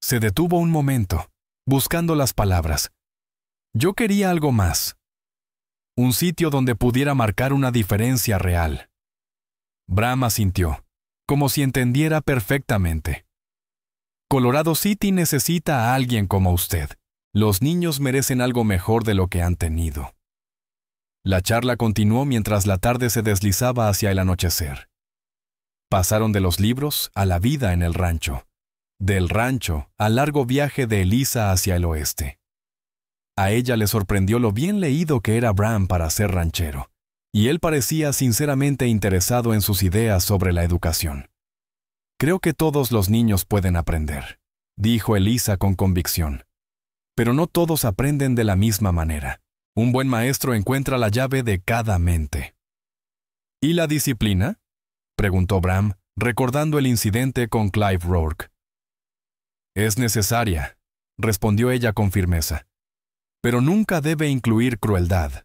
se detuvo un momento, buscando las palabras. Yo quería algo más. Un sitio donde pudiera marcar una diferencia real. Bram asintió, como si entendiera perfectamente. Colorado City necesita a alguien como usted. Los niños merecen algo mejor de lo que han tenido. La charla continuó mientras la tarde se deslizaba hacia el anochecer. Pasaron de los libros a la vida en el rancho. Del rancho al largo viaje de Eliza hacia el oeste. A ella le sorprendió lo bien leído que era Bram para ser ranchero, y él parecía sinceramente interesado en sus ideas sobre la educación. Creo que todos los niños pueden aprender, dijo Eliza con convicción. Pero no todos aprenden de la misma manera. Un buen maestro encuentra la llave de cada mente. ¿Y la disciplina?, preguntó Bram, recordando el incidente con Clive Rourke. Es necesaria, respondió ella con firmeza. Pero nunca debe incluir crueldad.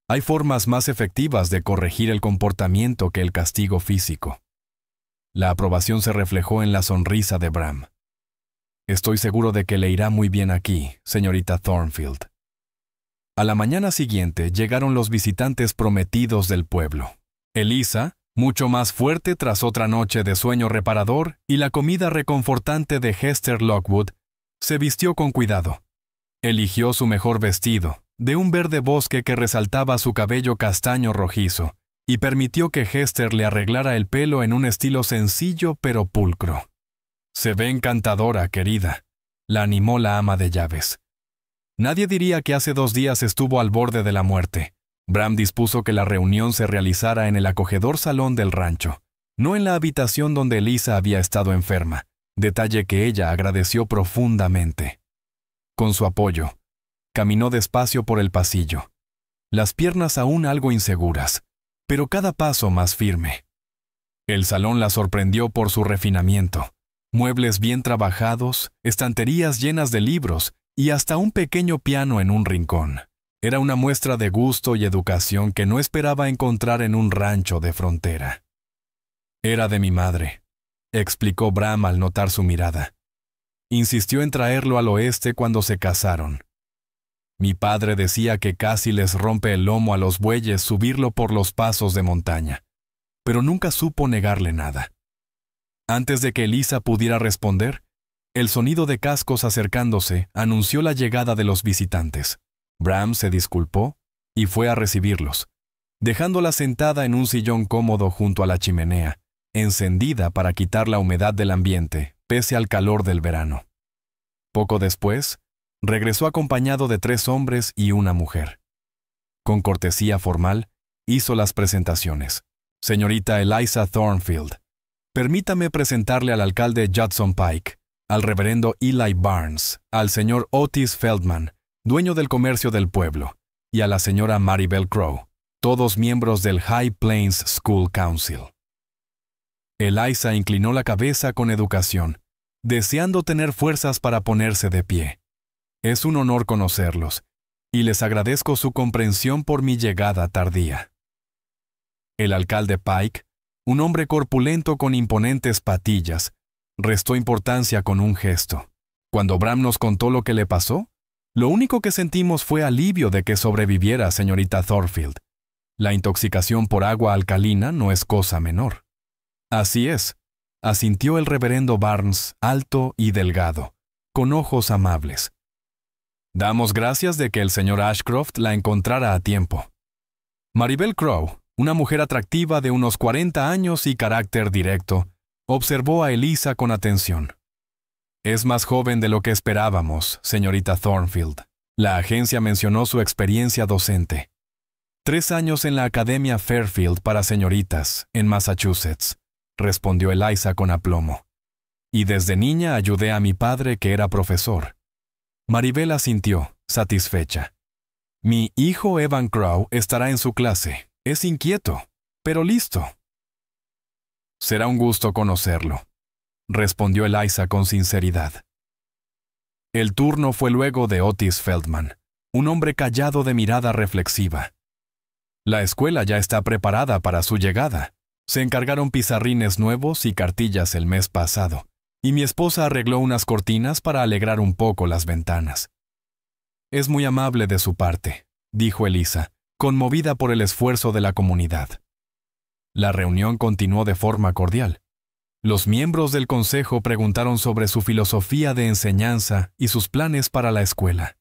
Hay formas más efectivas de corregir el comportamiento que el castigo físico. La aprobación se reflejó en la sonrisa de Bram. Estoy seguro de que le irá muy bien aquí, señorita Thornfield. A la mañana siguiente llegaron los visitantes prometidos del pueblo. Eliza, mucho más fuerte tras otra noche de sueño reparador y la comida reconfortante de Hester Lockwood, se vistió con cuidado. Eligió su mejor vestido, de un verde bosque que resaltaba su cabello castaño rojizo, y permitió que Hester le arreglara el pelo en un estilo sencillo pero pulcro. «Se ve encantadora, querida», la animó la ama de llaves. Nadie diría que hace 2 días estuvo al borde de la muerte. Bram dispuso que la reunión se realizara en el acogedor salón del rancho, no en la habitación donde Eliza había estado enferma, detalle que ella agradeció profundamente. Con su apoyo, caminó despacio por el pasillo, las piernas aún algo inseguras, pero cada paso más firme. El salón la sorprendió por su refinamiento. Muebles bien trabajados, estanterías llenas de libros y hasta un pequeño piano en un rincón. Era una muestra de gusto y educación que no esperaba encontrar en un rancho de frontera. «Era de mi madre», explicó Bram al notar su mirada. Insistió en traerlo al oeste cuando se casaron. Mi padre decía que casi les rompe el lomo a los bueyes subirlo por los pasos de montaña, pero nunca supo negarle nada. Antes de que Eliza pudiera responder, el sonido de cascos acercándose anunció la llegada de los visitantes. Bram se disculpó y fue a recibirlos, dejándola sentada en un sillón cómodo junto a la chimenea, encendida para quitar la humedad del ambiente, pese al calor del verano. Poco después, regresó acompañado de 3 hombres y una mujer. Con cortesía formal, hizo las presentaciones. «Señorita Eliza Thornfield, permítame presentarle al alcalde Judson Pike, al reverendo Eli Barnes, al señor Otis Feldman, dueño del comercio del pueblo, y a la señora Maribel Crowe, todos miembros del High Plains School Council». Eliza inclinó la cabeza con educación, deseando tener fuerzas para ponerse de pie. «Es un honor conocerlos, y les agradezco su comprensión por mi llegada tardía». El alcalde Pike, un hombre corpulento con imponentes patillas, restó importancia con un gesto. Cuando Bram nos contó lo que le pasó, lo único que sentimos fue alivio de que sobreviviera, señorita Thornfield. La intoxicación por agua alcalina no es cosa menor. «Así es», asintió el reverendo Barnes, alto y delgado, con ojos amables. «Damos gracias de que el señor Ashcroft la encontrara a tiempo». Maribel Crowe, una mujer atractiva de unos 40 años y carácter directo, observó a Eliza con atención. «Es más joven de lo que esperábamos, señorita Thornfield». La agencia mencionó su experiencia docente. 3 años en la Academia Fairfield para señoritas, en Massachusetts. respondió Eliza con aplomo. Y desde niña ayudé a mi padre, que era profesor. Maribel asintió, satisfecha. Mi hijo Evan Crow estará en su clase. Es inquieto, pero listo. Será un gusto conocerlo, respondió Eliza con sinceridad. El turno fue luego de Otis Feldman, un hombre callado de mirada reflexiva. La escuela ya está preparada para su llegada. Se encargaron pizarrines nuevos y cartillas el mes pasado, y mi esposa arregló unas cortinas para alegrar un poco las ventanas. Es muy amable de su parte, dijo Eliza, conmovida por el esfuerzo de la comunidad. La reunión continuó de forma cordial. Los miembros del consejo preguntaron sobre su filosofía de enseñanza y sus planes para la escuela.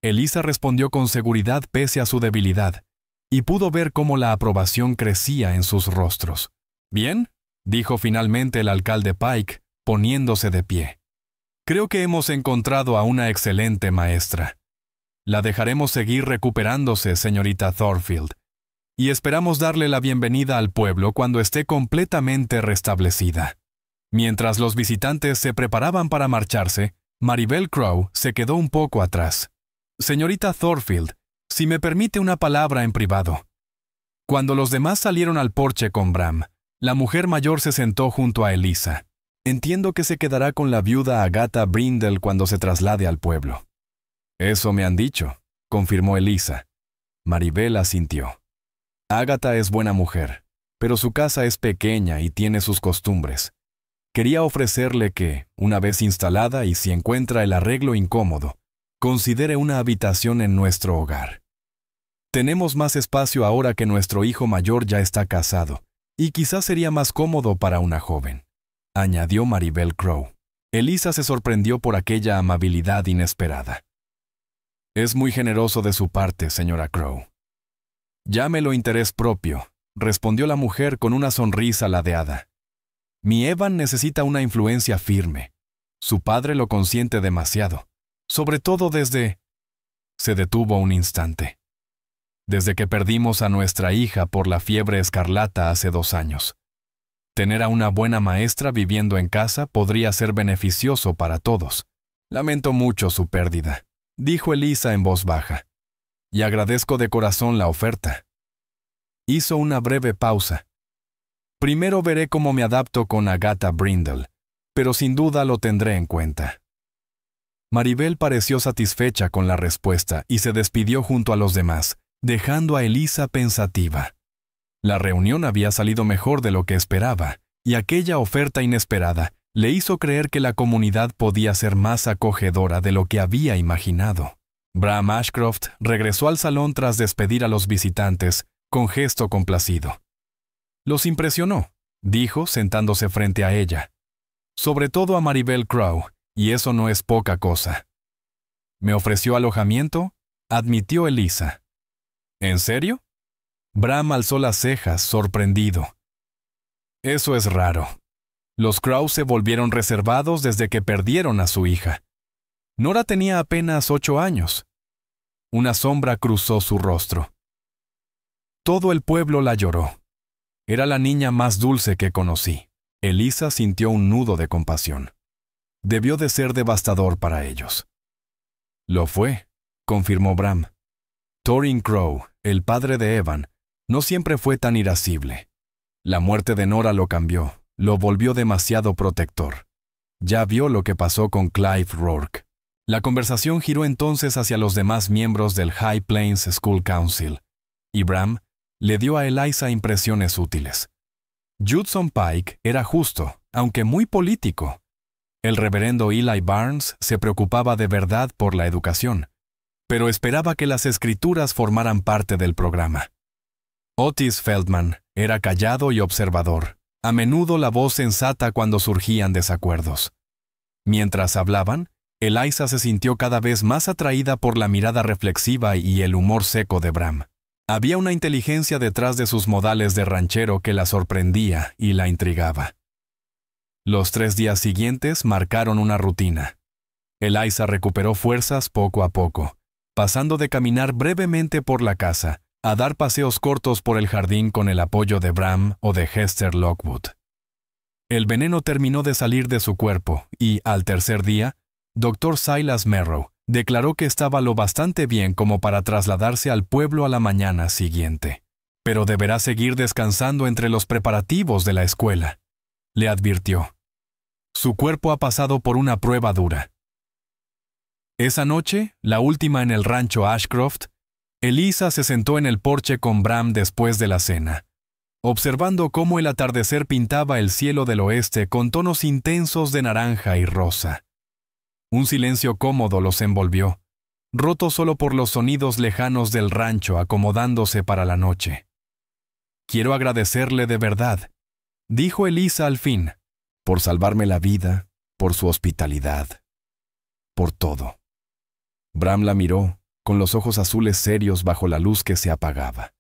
Eliza respondió con seguridad pese a su debilidad, y pudo ver cómo la aprobación crecía en sus rostros. «Bien», dijo finalmente el alcalde Pike, poniéndose de pie. «Creo que hemos encontrado a una excelente maestra. La dejaremos seguir recuperándose, señorita Thornfield, y esperamos darle la bienvenida al pueblo cuando esté completamente restablecida». Mientras los visitantes se preparaban para marcharse, Maribel Crow se quedó un poco atrás. «Señorita Thornfield, si me permite una palabra en privado». Cuando los demás salieron al porche con Bram, la mujer mayor se sentó junto a Eliza. «Entiendo que se quedará con la viuda Agatha Brindle cuando se traslade al pueblo». «Eso me han dicho», confirmó Eliza. Maribel asintió. «Agatha es buena mujer, pero su casa es pequeña y tiene sus costumbres. Quería ofrecerle que, una vez instalada y si encuentra el arreglo incómodo, considere una habitación en nuestro hogar. Tenemos más espacio ahora que nuestro hijo mayor ya está casado, y quizás sería más cómodo para una joven», añadió Maribel Crow. Eliza se sorprendió por aquella amabilidad inesperada. «Es muy generoso de su parte, señora Crow». «Llámelo interés propio», respondió la mujer con una sonrisa ladeada. «Mi Evan necesita una influencia firme. Su padre lo consiente demasiado, sobre todo desde...» Se detuvo un instante. «Desde que perdimos a nuestra hija por la fiebre escarlata hace 2 años. Tener a una buena maestra viviendo en casa podría ser beneficioso para todos. Lamento mucho su pérdida», dijo Eliza en voz baja. «Y agradezco de corazón la oferta». Hizo una breve pausa. «Primero veré cómo me adapto con Agatha Brindle, pero sin duda lo tendré en cuenta». Maribel pareció satisfecha con la respuesta y se despidió junto a los demás, dejando a Eliza pensativa. La reunión había salido mejor de lo que esperaba, y aquella oferta inesperada le hizo creer que la comunidad podía ser más acogedora de lo que había imaginado. Bram Ashcroft regresó al salón tras despedir a los visitantes, con gesto complacido. «Los impresionó», dijo sentándose frente a ella. «Sobre todo a Maribel Crow, y eso no es poca cosa». «¿Me ofreció alojamiento?», admitió Eliza. «¿En serio?». Bram alzó las cejas, sorprendido. «Eso es raro. Los Crow se volvieron reservados desde que perdieron a su hija. Nora tenía apenas 8 años. Una sombra cruzó su rostro. Todo el pueblo la lloró. Era la niña más dulce que conocí. Eliza sintió un nudo de compasión. Debió de ser devastador para ellos. «Lo fue», confirmó Bram. «Thorin Crow, el padre de Evan, no siempre fue tan irascible. La muerte de Nora lo cambió, lo volvió demasiado protector. Ya vio lo que pasó con Clive Rourke». La conversación giró entonces hacia los demás miembros del High Plains School Council, y Bram le dio a Eliza impresiones útiles. Judson Pike era justo, aunque muy político. El reverendo Eli Barnes se preocupaba de verdad por la educación, pero esperaba que las escrituras formaran parte del programa. Otis Feldman era callado y observador, a menudo la voz sensata cuando surgían desacuerdos. Mientras hablaban, Eliza se sintió cada vez más atraída por la mirada reflexiva y el humor seco de Bram. Había una inteligencia detrás de sus modales de ranchero que la sorprendía y la intrigaba. Los 3 días siguientes marcaron una rutina. Eliza recuperó fuerzas poco a poco, pasando de caminar brevemente por la casa a dar paseos cortos por el jardín con el apoyo de Bram o de Hester Lockwood. El veneno terminó de salir de su cuerpo y, al tercer día, Dr. Silas Merrow declaró que estaba lo bastante bien como para trasladarse al pueblo a la mañana siguiente. Pero deberá seguir descansando entre los preparativos de la escuela, le advirtió. Su cuerpo ha pasado por una prueba dura. Esa noche, la última en el rancho Ashcroft, Eliza se sentó en el porche con Bram después de la cena, observando cómo el atardecer pintaba el cielo del oeste con tonos intensos de naranja y rosa. Un silencio cómodo los envolvió, roto solo por los sonidos lejanos del rancho acomodándose para la noche. «Quiero agradecerle de verdad», dijo Eliza al fin, «por salvarme la vida, por su hospitalidad, por todo». Bram la miró, con los ojos azules serios bajo la luz que se apagaba.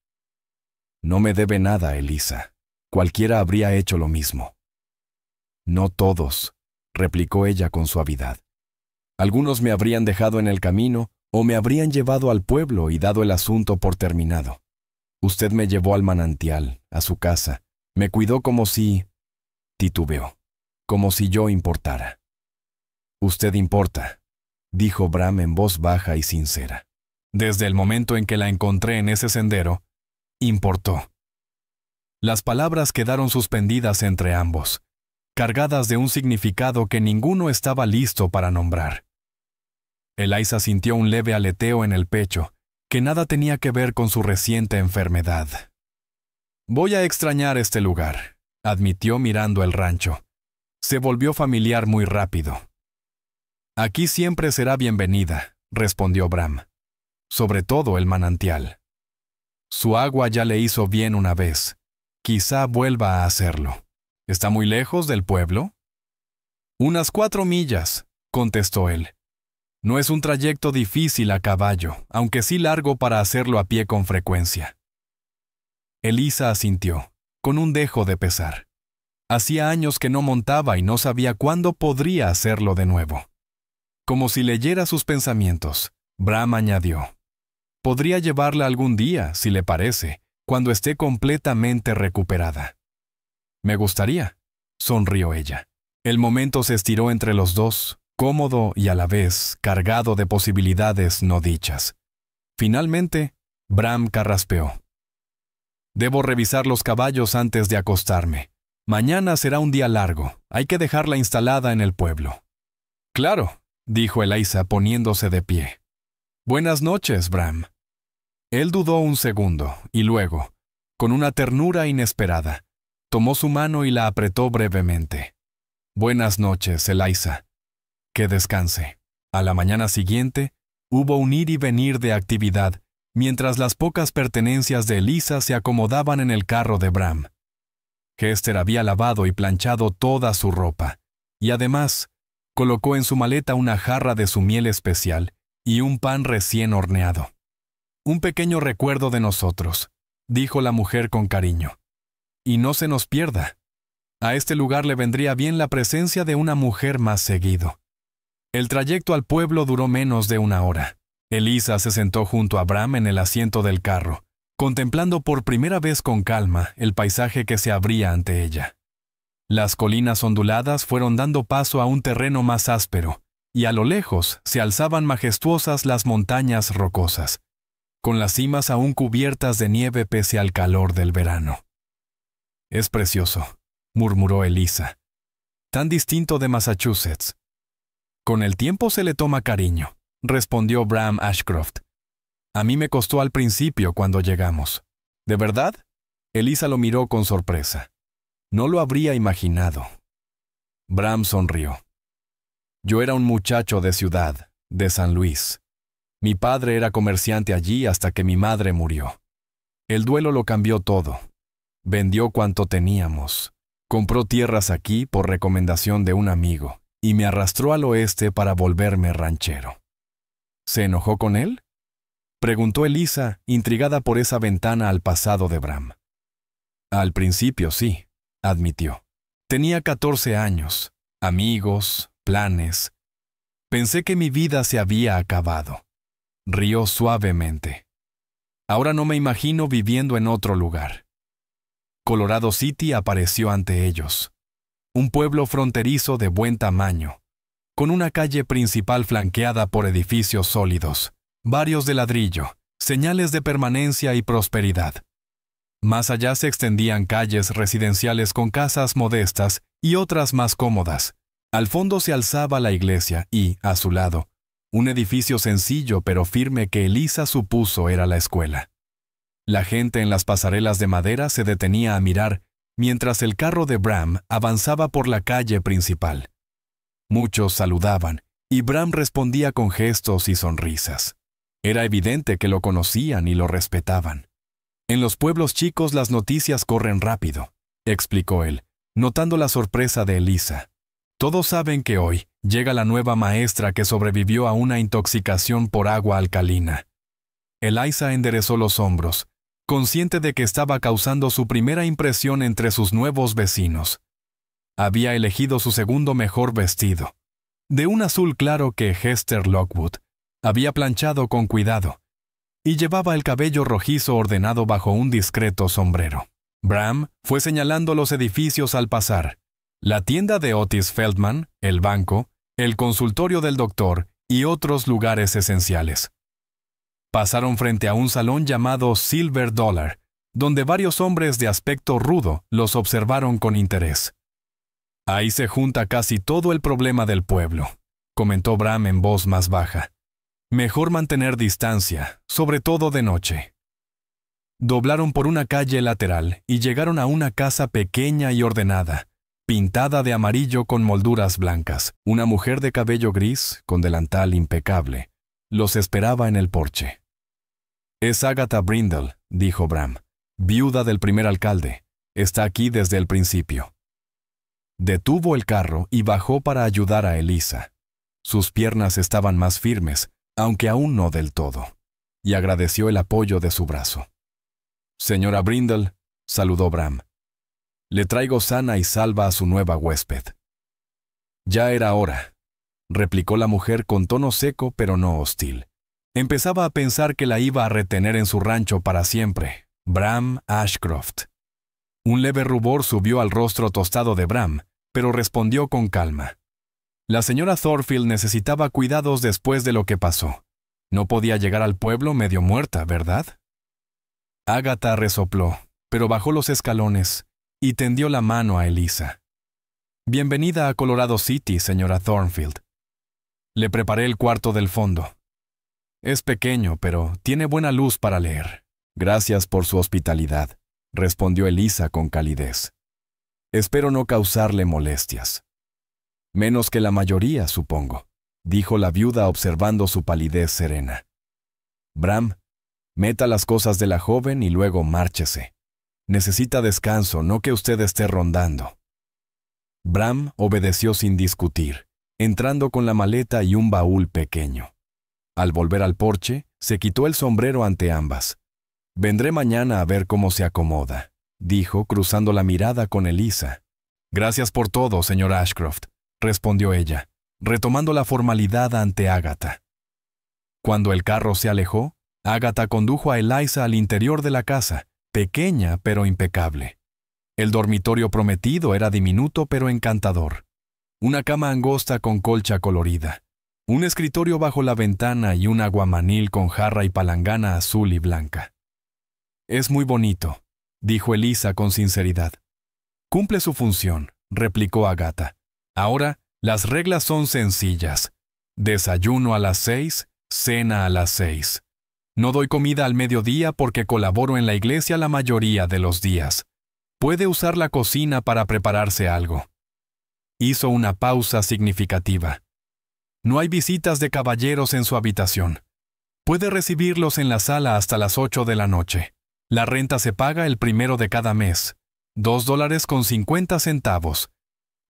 «No me debe nada, Eliza. Cualquiera habría hecho lo mismo». «No todos», replicó ella con suavidad. «Algunos me habrían dejado en el camino o me habrían llevado al pueblo y dado el asunto por terminado. Usted me llevó al manantial, a su casa. Me cuidó como si…» titubeó, «como si yo importara». «Usted importa», dijo Bram en voz baja y sincera. «Desde el momento en que la encontré en ese sendero, importó». Las palabras quedaron suspendidas entre ambos, cargadas de un significado que ninguno estaba listo para nombrar. Eliza sintió un leve aleteo en el pecho, que nada tenía que ver con su reciente enfermedad. «Voy a extrañar este lugar», admitió mirando el rancho. Se volvió familiar muy rápido. «Aquí siempre será bienvenida», respondió Bram. «Sobre todo el manantial. Su agua ya le hizo bien una vez. Quizá vuelva a hacerlo». «¿Está muy lejos del pueblo?» «Unas 4 millas», contestó él. «No es un trayecto difícil a caballo, aunque sí largo para hacerlo a pie con frecuencia». Eliza asintió, con un dejo de pesar. Hacía años que no montaba y no sabía cuándo podría hacerlo de nuevo. Como si leyera sus pensamientos, Bram añadió: «Podría llevarla algún día, si le parece, cuando esté completamente recuperada». «Me gustaría», sonrió ella. El momento se estiró entre los dos, cómodo y a la vez cargado de posibilidades no dichas. Finalmente, Bram carraspeó: «Debo revisar los caballos antes de acostarme. Mañana será un día largo. Hay que dejarla instalada en el pueblo». «Claro», dijo Eliza poniéndose de pie. «Buenas noches, Bram». Él dudó un segundo y luego, con una ternura inesperada, tomó su mano y la apretó brevemente. «Buenas noches, Eliza. Que descanse». A la mañana siguiente, hubo un ir y venir de actividad, mientras las pocas pertenencias de Eliza se acomodaban en el carro de Bram. Hester había lavado y planchado toda su ropa, y además, colocó en su maleta una jarra de su miel especial y un pan recién horneado. «Un pequeño recuerdo de nosotros», dijo la mujer con cariño. «Y no se nos pierda. A este lugar le vendría bien la presencia de una mujer más seguido». El trayecto al pueblo duró menos de 1 hora. Eliza se sentó junto a Bram en el asiento del carro, contemplando por primera vez con calma el paisaje que se abría ante ella. Las colinas onduladas fueron dando paso a un terreno más áspero, y a lo lejos se alzaban majestuosas las montañas rocosas, con las cimas aún cubiertas de nieve pese al calor del verano. «Es precioso», murmuró Eliza. «Tan distinto de Massachusetts». «Con el tiempo se le toma cariño», respondió Bram Ashcroft. «A mí me costó al principio cuando llegamos». «¿De verdad?» Eliza lo miró con sorpresa. No lo habría imaginado. Bram sonrió. «Yo era un muchacho de ciudad, de San Luis. Mi padre era comerciante allí hasta que mi madre murió. El duelo lo cambió todo. Vendió cuanto teníamos. Compró tierras aquí por recomendación de un amigo y me arrastró al oeste para volverme ranchero». «¿Se enojó con él?», preguntó Eliza, intrigada por esa ventana al pasado de Bram. «Al principio sí», admitió. «Tenía 14 años, amigos, planes. Pensé que mi vida se había acabado». Rió suavemente. «Ahora no me imagino viviendo en otro lugar». Colorado City apareció ante ellos. un pueblo fronterizo de buen tamaño, con una calle principal flanqueada por edificios sólidos, varios de ladrillo, señales de permanencia y prosperidad. Más allá se extendían calles residenciales con casas modestas y otras más cómodas. Al fondo se alzaba la iglesia y, a su lado, un edificio sencillo pero firme que Elisa supuso era la escuela. La gente en las pasarelas de madera se detenía a mirar mientras el carro de Bram avanzaba por la calle principal. Muchos saludaban, y Bram respondía con gestos y sonrisas. Era evidente que lo conocían y lo respetaban. En los pueblos chicos las noticias corren rápido, explicó él, notando la sorpresa de Elisa. Todos saben que hoy llega la nueva maestra que sobrevivió a una intoxicación por agua alcalina. Elisa enderezó los hombros, consciente de que estaba causando su primera impresión entre sus nuevos vecinos. Había elegido su segundo mejor vestido, de un azul claro que Hester Lockwood había planchado con cuidado, y llevaba el cabello rojizo ordenado bajo un discreto sombrero. Bram fue señalando los edificios al pasar: la tienda de Otis Feldman, el banco, el consultorio del doctor y otros lugares esenciales. Pasaron frente a un salón llamado Silver Dollar, donde varios hombres de aspecto rudo los observaron con interés. Ahí se junta casi todo el problema del pueblo, comentó Bram en voz más baja. Mejor mantener distancia, sobre todo de noche. Doblaron por una calle lateral y llegaron a una casa pequeña y ordenada, pintada de amarillo con molduras blancas. Una mujer de cabello gris, con delantal impecable, los esperaba en el porche. «Es Agatha Brindle», dijo Bram, «viuda del primer alcalde. Está aquí desde el principio». Detuvo el carro y bajó para ayudar a Elisa. Sus piernas estaban más firmes, aunque aún no del todo, y agradeció el apoyo de su brazo. «Señora Brindle», saludó Bram, «le traigo sana y salva a su nueva huésped». «Ya era hora», replicó la mujer con tono seco pero no hostil. Empezaba a pensar que la iba a retener en su rancho para siempre. Bram Ashcroft. Un leve rubor subió al rostro tostado de Bram, pero respondió con calma. La señora Thornfield necesitaba cuidados después de lo que pasó. No podía llegar al pueblo medio muerta, ¿verdad? Agatha resopló, pero bajó los escalones y tendió la mano a Elisa. «Bienvenida a Colorado City, señora Thornfield. Le preparé el cuarto del fondo. Es pequeño, pero tiene buena luz para leer. Gracias por su hospitalidad», respondió Elisa con calidez. «Espero no causarle molestias». «Menos que la mayoría, supongo», dijo la viuda observando su palidez serena. «Bram, meta las cosas de la joven y luego márchese. Necesita descanso, no que usted esté rondando». Bram obedeció sin discutir, entrando con la maleta y un baúl pequeño. Al volver al porche, se quitó el sombrero ante ambas. «Vendré mañana a ver cómo se acomoda», dijo, cruzando la mirada con Elisa. «Gracias por todo, señor Ashcroft», respondió ella, retomando la formalidad ante Agatha. Cuando el carro se alejó, Agatha condujo a Elisa al interior de la casa, pequeña pero impecable. El dormitorio prometido era diminuto pero encantador. Una cama angosta con colcha colorida, un escritorio bajo la ventana y un aguamanil con jarra y palangana azul y blanca. «Es muy bonito», dijo Elisa con sinceridad. «Cumple su función», replicó Agatha. «Ahora, las reglas son sencillas. Desayuno a las 6, cena a las 6. No doy comida al mediodía porque colaboro en la iglesia la mayoría de los días. Puede usar la cocina para prepararse algo». Hizo una pausa significativa. «No hay visitas de caballeros en su habitación. Puede recibirlos en la sala hasta las 8 de la noche. La renta se paga el primero de cada mes, $2.50.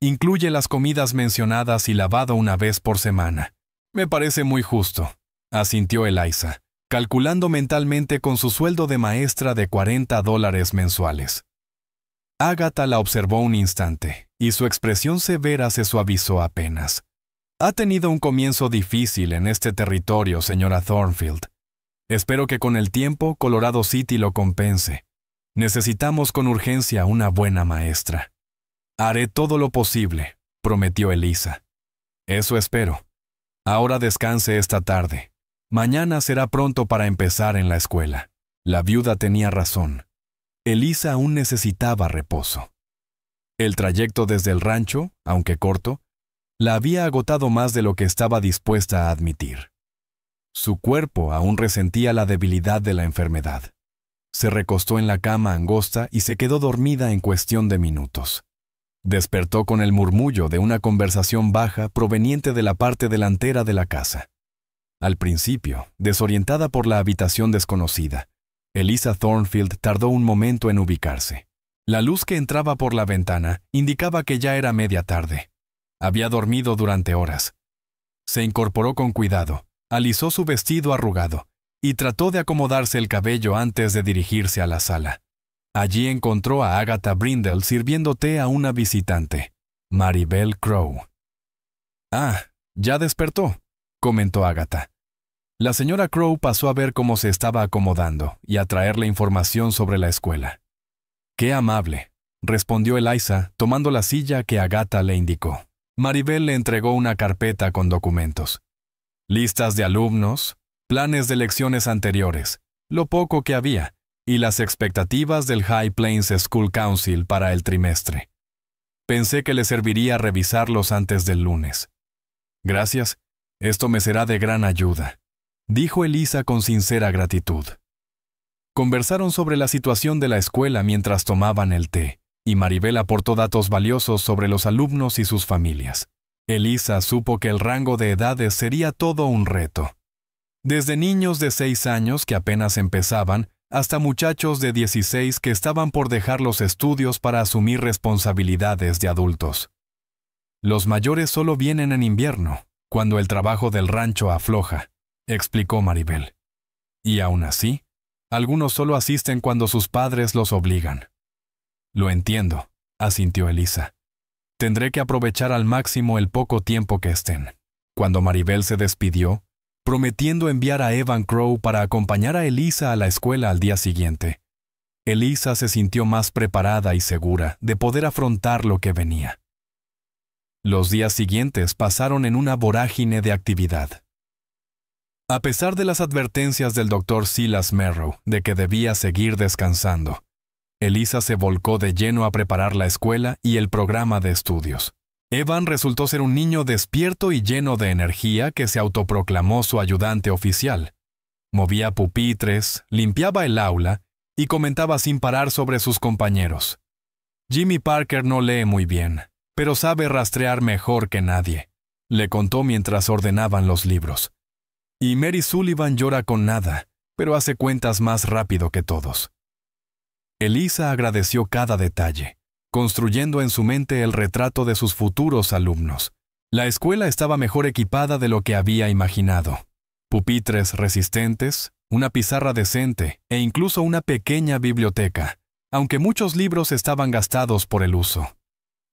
Incluye las comidas mencionadas y lavado una vez por semana». «Me parece muy justo», asintió Elisa, calculando mentalmente con su sueldo de maestra de $40 mensuales. Agatha la observó un instante, y su expresión severa se suavizó apenas. «Ha tenido un comienzo difícil en este territorio, señora Thornfield. Espero que con el tiempo Colorado City lo compense. Necesitamos con urgencia una buena maestra». Haré todo lo posible, prometió Elisa. Eso espero. Ahora descanse esta tarde. Mañana será pronto para empezar en la escuela. La viuda tenía razón. Elisa aún necesitaba reposo. El trayecto desde el rancho, aunque corto, la había agotado más de lo que estaba dispuesta a admitir. Su cuerpo aún resentía la debilidad de la enfermedad. Se recostó en la cama angosta y se quedó dormida en cuestión de minutos. Despertó con el murmullo de una conversación baja proveniente de la parte delantera de la casa. Al principio, desorientada por la habitación desconocida, Elisa Thornfield tardó un momento en ubicarse. La luz que entraba por la ventana indicaba que ya era media tarde. Había dormido durante horas. Se incorporó con cuidado, alisó su vestido arrugado y trató de acomodarse el cabello antes de dirigirse a la sala. Allí encontró a Agatha Brindle sirviendo té a una visitante, Maribel Crowe. «Ah, ya despertó», comentó Agatha. La señora Crowe pasó a ver cómo se estaba acomodando y a traerle información sobre la escuela. «Qué amable», respondió Eliza, tomando la silla que Agatha le indicó. Maribel le entregó una carpeta con documentos. Listas de alumnos, planes de lecciones anteriores, lo poco que había, y las expectativas del High Plains School Council para el trimestre. Pensé que le serviría revisarlos antes del lunes. «Gracias, esto me será de gran ayuda», dijo Elisa con sincera gratitud. Conversaron sobre la situación de la escuela mientras tomaban el té, y Maribel aportó datos valiosos sobre los alumnos y sus familias. Elisa supo que el rango de edades sería todo un reto. Desde niños de 6 años que apenas empezaban, hasta muchachos de 16 que estaban por dejar los estudios para asumir responsabilidades de adultos. Los mayores solo vienen en invierno, cuando el trabajo del rancho afloja, explicó Maribel. Y aún así, algunos solo asisten cuando sus padres los obligan. Lo entiendo, asintió Elisa. Tendré que aprovechar al máximo el poco tiempo que estén. Cuando Maribel se despidió, prometiendo enviar a Evan Crowe para acompañar a Elisa a la escuela al día siguiente, Elisa se sintió más preparada y segura de poder afrontar lo que venía. Los días siguientes pasaron en una vorágine de actividad. A pesar de las advertencias del Dr. Silas Merrow de que debía seguir descansando, Elisa se volcó de lleno a preparar la escuela y el programa de estudios. Evan resultó ser un niño despierto y lleno de energía que se autoproclamó su ayudante oficial. Movía pupitres, limpiaba el aula y comentaba sin parar sobre sus compañeros. Jimmy Parker no lee muy bien, pero sabe rastrear mejor que nadie, le contó mientras ordenaban los libros. Y Mary Sullivan llora con nada, pero hace cuentas más rápido que todos. Elisa agradeció cada detalle, construyendo en su mente el retrato de sus futuros alumnos. La escuela estaba mejor equipada de lo que había imaginado. Pupitres resistentes, una pizarra decente e incluso una pequeña biblioteca, aunque muchos libros estaban gastados por el uso.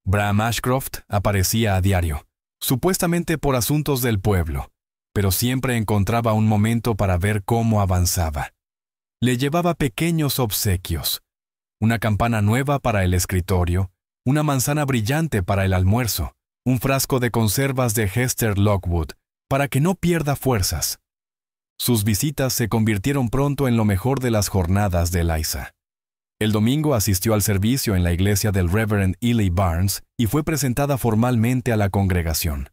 Bram Ashcroft aparecía a diario, supuestamente por asuntos del pueblo, pero siempre encontraba un momento para ver cómo avanzaba. Le llevaba pequeños obsequios. Una campana nueva para el escritorio, una manzana brillante para el almuerzo, un frasco de conservas de Hester Lockwood, para que no pierda fuerzas. Sus visitas se convirtieron pronto en lo mejor de las jornadas de Eliza. El domingo asistió al servicio en la iglesia del Reverend Ely Barnes y fue presentada formalmente a la congregación.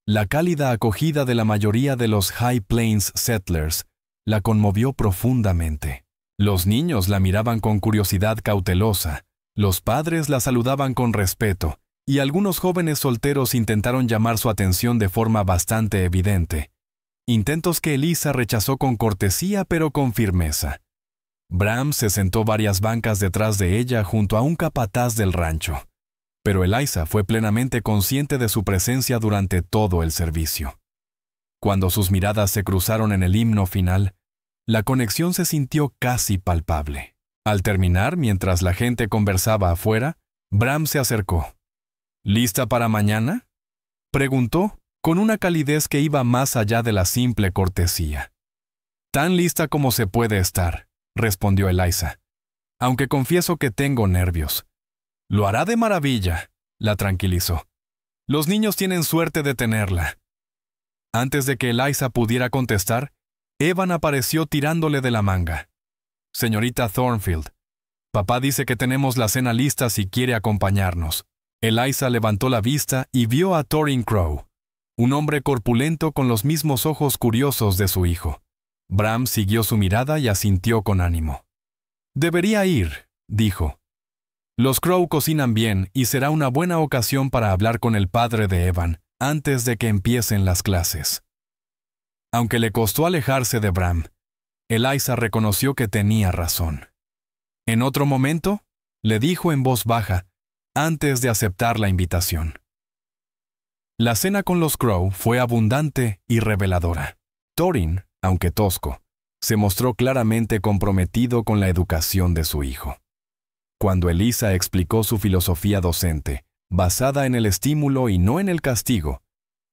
La cálida acogida de la mayoría de los High Plains settlers la conmovió profundamente. Los niños la miraban con curiosidad cautelosa, los padres la saludaban con respeto, y algunos jóvenes solteros intentaron llamar su atención de forma bastante evidente. Intentos que Elisa rechazó con cortesía pero con firmeza. Bram se sentó varias bancas detrás de ella junto a un capataz del rancho, pero Eliza fue plenamente consciente de su presencia durante todo el servicio. Cuando sus miradas se cruzaron en el himno final, la conexión se sintió casi palpable. Al terminar, mientras la gente conversaba afuera, Bram se acercó. «¿Lista para mañana?», preguntó, con una calidez que iba más allá de la simple cortesía. «Tan lista como se puede estar», respondió Eliza, «aunque confieso que tengo nervios. Lo hará de maravilla, la tranquilizó. Los niños tienen suerte de tenerla. Antes de que Eliza pudiera contestar, Evan apareció tirándole de la manga. Señorita Thornfield, papá dice que tenemos la cena lista si quiere acompañarnos. Eliza levantó la vista y vio a Thorin Crow, un hombre corpulento con los mismos ojos curiosos de su hijo. Bram siguió su mirada y asintió con ánimo. Debería ir, dijo. Los Crow cocinan bien y será una buena ocasión para hablar con el padre de Evan antes de que empiecen las clases. Aunque le costó alejarse de Bram, Eliza reconoció que tenía razón. En otro momento, le dijo en voz baja, antes de aceptar la invitación. La cena con los Crow fue abundante y reveladora. Thorin, aunque tosco, se mostró claramente comprometido con la educación de su hijo. Cuando Eliza explicó su filosofía docente, basada en el estímulo y no en el castigo,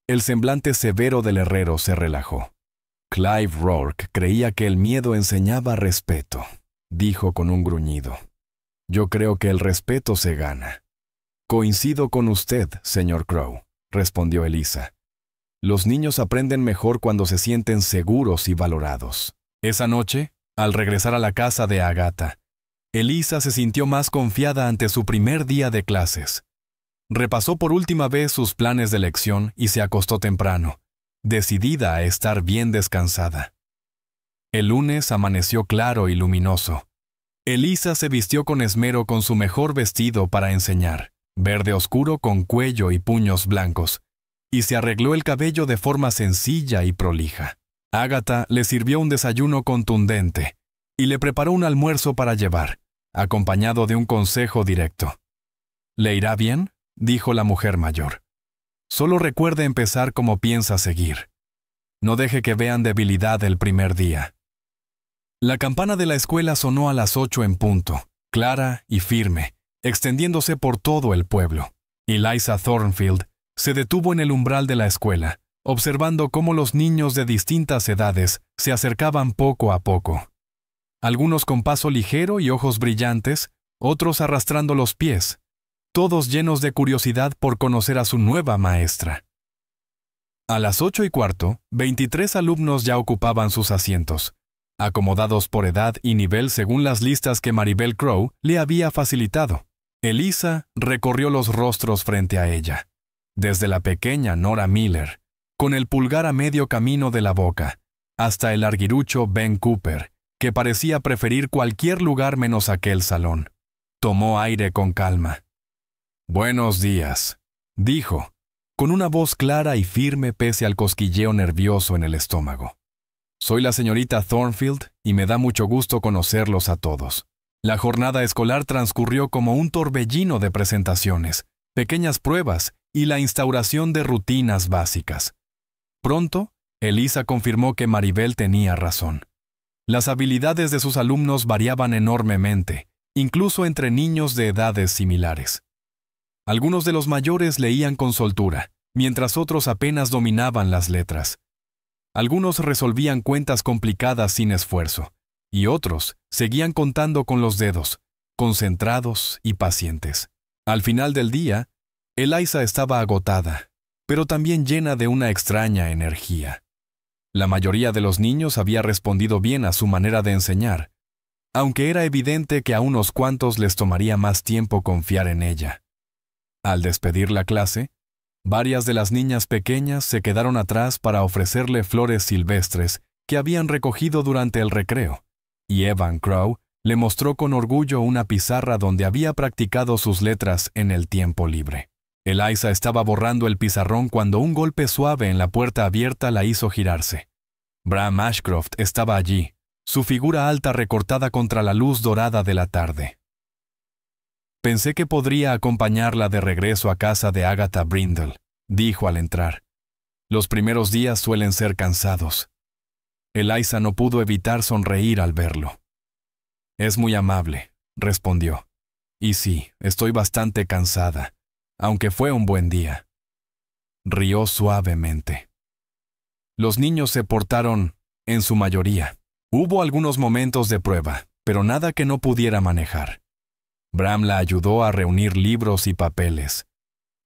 el semblante severo del herrero se relajó. Clive Rourke creía que el miedo enseñaba respeto, dijo con un gruñido. Yo creo que el respeto se gana. Coincido con usted, señor Crow, respondió Eliza. Los niños aprenden mejor cuando se sienten seguros y valorados. Esa noche, al regresar a la casa de Agatha, Eliza se sintió más confiada ante su primer día de clases. Repasó por última vez sus planes de lección y se acostó temprano, decidida a estar bien descansada. El lunes amaneció claro y luminoso. Eliza se vistió con esmero con su mejor vestido para enseñar, verde oscuro con cuello y puños blancos, y se arregló el cabello de forma sencilla y prolija. Agatha le sirvió un desayuno contundente y le preparó un almuerzo para llevar, acompañado de un consejo directo. ¿Le irá bien?, dijo la mujer mayor. Solo recuerde empezar como piensa seguir. No deje que vean debilidad el primer día. La campana de la escuela sonó a las 8 en punto, clara y firme, extendiéndose por todo el pueblo. Eliza Thornfield se detuvo en el umbral de la escuela, observando cómo los niños de distintas edades se acercaban poco a poco. Algunos con paso ligero y ojos brillantes, otros arrastrando los pies, todos llenos de curiosidad por conocer a su nueva maestra. A las 8:15, 23 alumnos ya ocupaban sus asientos, acomodados por edad y nivel según las listas que Maribel Crow le había facilitado. Eliza recorrió los rostros frente a ella, desde la pequeña Nora Miller, con el pulgar a medio camino de la boca, hasta el arguirucho Ben Cooper, que parecía preferir cualquier lugar menos aquel salón. Tomó aire con calma. «Buenos días», dijo, con una voz clara y firme pese al cosquilleo nervioso en el estómago. «Soy la señorita Thornfield y me da mucho gusto conocerlos a todos». La jornada escolar transcurrió como un torbellino de presentaciones, pequeñas pruebas y la instauración de rutinas básicas. Pronto, Eliza confirmó que Maribel tenía razón. Las habilidades de sus alumnos variaban enormemente, incluso entre niños de edades similares. Algunos de los mayores leían con soltura, mientras otros apenas dominaban las letras. Algunos resolvían cuentas complicadas sin esfuerzo, y otros seguían contando con los dedos, concentrados y pacientes. Al final del día, Eliza estaba agotada, pero también llena de una extraña energía. La mayoría de los niños había respondido bien a su manera de enseñar, aunque era evidente que a unos cuantos les tomaría más tiempo confiar en ella. Al despedir la clase, varias de las niñas pequeñas se quedaron atrás para ofrecerle flores silvestres que habían recogido durante el recreo, y Evan Crow le mostró con orgullo una pizarra donde había practicado sus letras en el tiempo libre. Eliza estaba borrando el pizarrón cuando un golpe suave en la puerta abierta la hizo girarse. Bram Ashcroft estaba allí, su figura alta recortada contra la luz dorada de la tarde. «Pensé que podría acompañarla de regreso a casa de Agatha Brindle», dijo al entrar. «Los primeros días suelen ser cansados». Eliza no pudo evitar sonreír al verlo. «Es muy amable», respondió. «Y sí, estoy bastante cansada, aunque fue un buen día». Rió suavemente. Los niños se portaron, en su mayoría. Hubo algunos momentos de prueba, pero nada que no pudiera manejar. Bram la ayudó a reunir libros y papeles,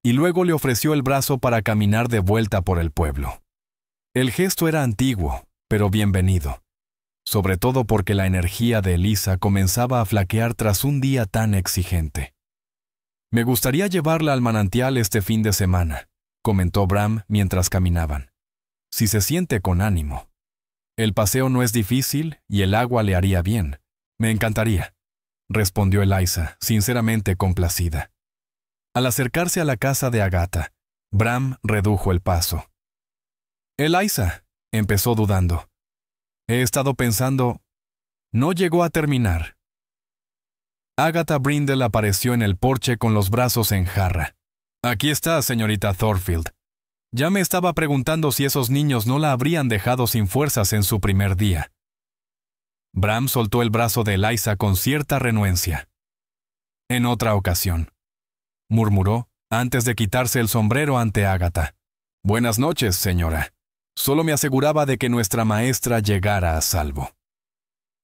y luego le ofreció el brazo para caminar de vuelta por el pueblo. El gesto era antiguo, pero bienvenido, sobre todo porque la energía de Elisa comenzaba a flaquear tras un día tan exigente. «Me gustaría llevarla al manantial este fin de semana», comentó Bram mientras caminaban. «Si se siente con ánimo. El paseo no es difícil y el agua le haría bien. Me encantaría», respondió Eliza, sinceramente complacida. Al acercarse a la casa de Agatha, Bram redujo el paso. «Eliza», empezó dudando. «He estado pensando...». No llegó a terminar. Agatha Brindle apareció en el porche con los brazos en jarra. «Aquí está, señorita Thornfield. Ya me estaba preguntando si esos niños no la habrían dejado sin fuerzas en su primer día». Bram soltó el brazo de Eliza con cierta renuencia. «En otra ocasión», murmuró, antes de quitarse el sombrero ante Agatha. «Buenas noches, señora. Solo me aseguraba de que nuestra maestra llegara a salvo».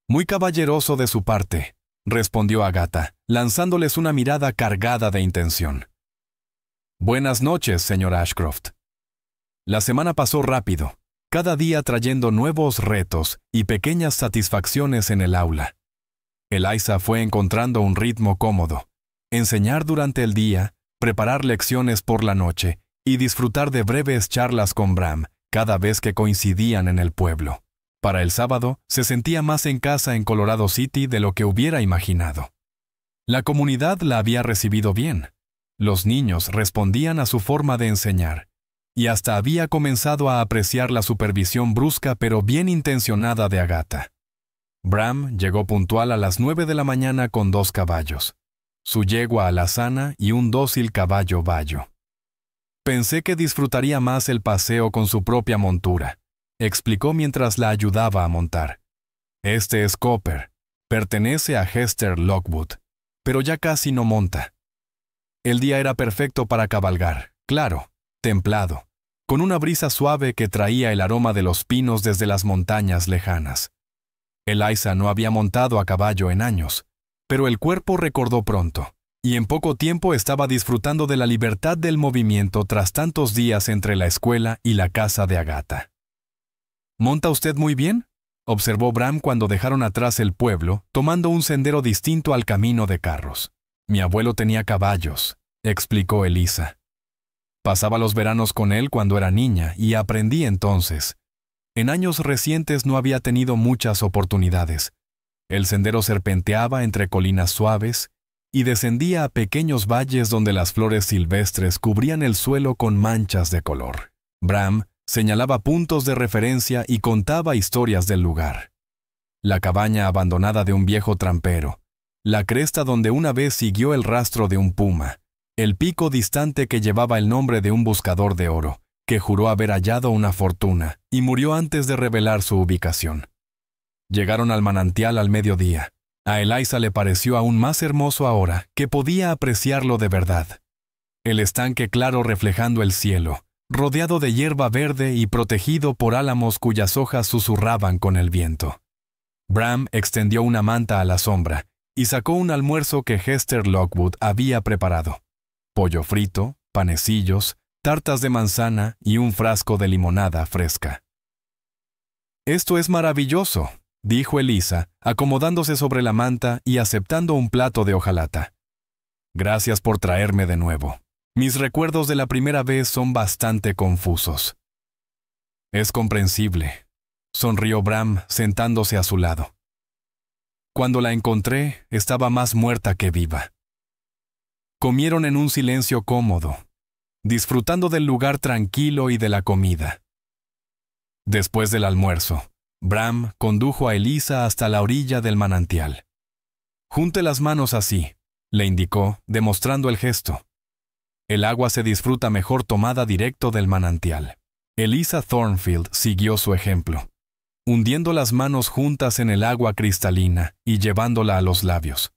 «Muy caballeroso de su parte», respondió Agatha, lanzándoles una mirada cargada de intención. «Buenas noches, señor Ashcroft». La semana pasó rápido, cada día trayendo nuevos retos y pequeñas satisfacciones en el aula. Eliza fue encontrando un ritmo cómodo: enseñar durante el día, preparar lecciones por la noche y disfrutar de breves charlas con Bram cada vez que coincidían en el pueblo. Para el sábado, se sentía más en casa en Colorado City de lo que hubiera imaginado. La comunidad la había recibido bien. Los niños respondían a su forma de enseñar, y hasta había comenzado a apreciar la supervisión brusca pero bien intencionada de Agatha. Bram llegó puntual a las 9 de la mañana con 2 caballos, su yegua alazana y un dócil caballo bayo. «Pensé que disfrutaría más el paseo con su propia montura», explicó mientras la ayudaba a montar. «Este es Copper, pertenece a Hester Lockwood, pero ya casi no monta». El día era perfecto para cabalgar, claro, templado, con una brisa suave que traía el aroma de los pinos desde las montañas lejanas. Eliza no había montado a caballo en años, pero el cuerpo recordó pronto, y en poco tiempo estaba disfrutando de la libertad del movimiento tras tantos días entre la escuela y la casa de Agatha. «¿Monta usted muy bien?», observó Bram cuando dejaron atrás el pueblo, tomando un sendero distinto al camino de carros. «Mi abuelo tenía caballos», explicó Eliza. «Pasaba los veranos con él cuando era niña y aprendí entonces. En años recientes no había tenido muchas oportunidades. El sendero serpenteaba entre colinas suaves y descendía a pequeños valles donde las flores silvestres cubrían el suelo con manchas de color». Bram señalaba puntos de referencia y contaba historias del lugar. La cabaña abandonada de un viejo trampero, la cresta donde una vez siguió el rastro de un puma, el pico distante que llevaba el nombre de un buscador de oro, que juró haber hallado una fortuna y murió antes de revelar su ubicación. Llegaron al manantial al mediodía. A Eliza le pareció aún más hermoso ahora que podía apreciarlo de verdad. El estanque claro reflejando el cielo, rodeado de hierba verde y protegido por álamos cuyas hojas susurraban con el viento. Bram extendió una manta a la sombra y sacó un almuerzo que Hester Lockwood había preparado: pollo frito, panecillos, tartas de manzana y un frasco de limonada fresca. «Esto es maravilloso», dijo Eliza, acomodándose sobre la manta y aceptando un plato de hojalata. «Gracias por traerme de nuevo. Mis recuerdos de la primera vez son bastante confusos». «Es comprensible», sonrió Bram sentándose a su lado. «Cuando la encontré, estaba más muerta que viva». Comieron en un silencio cómodo, disfrutando del lugar tranquilo y de la comida. Después del almuerzo, Bram condujo a Eliza hasta la orilla del manantial. «Junte las manos así», le indicó, demostrando el gesto. «El agua se disfruta mejor tomada directo del manantial». Eliza Thornfield siguió su ejemplo, hundiendo las manos juntas en el agua cristalina y llevándola a los labios.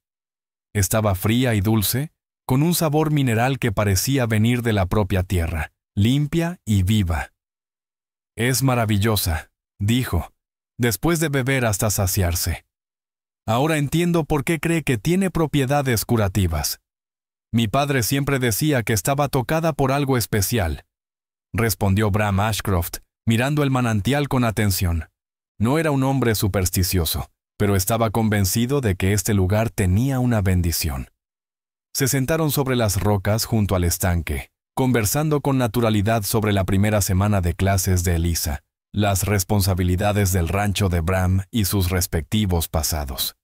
Estaba fría y dulce, con un sabor mineral que parecía venir de la propia tierra, limpia y viva. «Es maravillosa», dijo, después de beber hasta saciarse. Ahora entiendo por qué cree que tiene propiedades curativas. Mi padre siempre decía que estaba tocada por algo especial, respondió Bram Ashcroft, mirando el manantial con atención. No era un hombre supersticioso, pero estaba convencido de que este lugar tenía una bendición. Se sentaron sobre las rocas junto al estanque, conversando con naturalidad sobre la primera semana de clases de Eliza, las responsabilidades del rancho de Bram y sus respectivos pasados.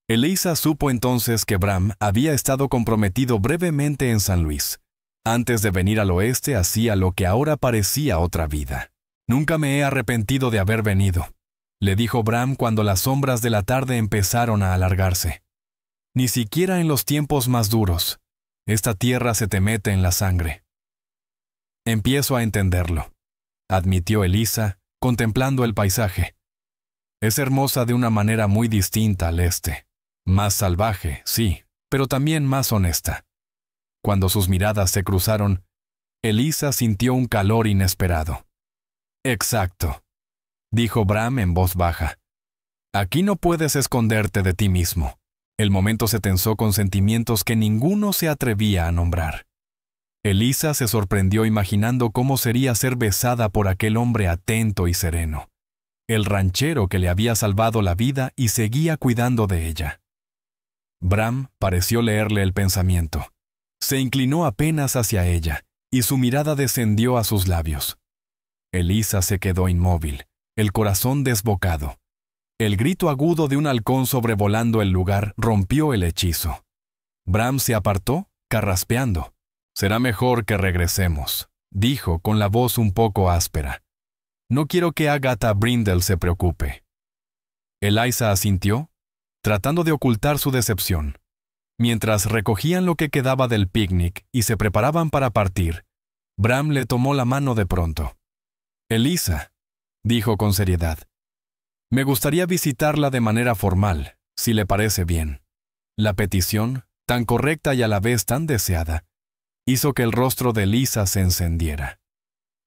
Eliza supo entonces que Bram había estado comprometido brevemente en San Luis. Antes de venir al oeste hacía lo que ahora parecía otra vida. «Nunca me he arrepentido de haber venido», le dijo Bram cuando las sombras de la tarde empezaron a alargarse. «Ni siquiera en los tiempos más duros. Esta tierra se te mete en la sangre». «Empiezo a entenderlo», admitió Eliza, contemplando el paisaje. «Es hermosa de una manera muy distinta al este. Más salvaje, sí, pero también más honesta». Cuando sus miradas se cruzaron, Eliza sintió un calor inesperado. «Exacto», dijo Bram en voz baja. «Aquí no puedes esconderte de ti mismo». El momento se tensó con sentimientos que ninguno se atrevía a nombrar. Eliza se sorprendió imaginando cómo sería ser besada por aquel hombre atento y sereno, el ranchero que le había salvado la vida y seguía cuidando de ella. Bram pareció leerle el pensamiento. Se inclinó apenas hacia ella, y su mirada descendió a sus labios. Eliza se quedó inmóvil, el corazón desbocado. El grito agudo de un halcón sobrevolando el lugar rompió el hechizo. Bram se apartó, carraspeando. «Será mejor que regresemos», dijo con la voz un poco áspera. «No quiero que Agatha Brindle se preocupe». Eliza asintió, tratando de ocultar su decepción. Mientras recogían lo que quedaba del picnic y se preparaban para partir, Bram le tomó la mano de pronto. «Eliza», dijo con seriedad, «me gustaría visitarla de manera formal, si le parece bien». La petición, tan correcta y a la vez tan deseada, hizo que el rostro de Eliza se encendiera.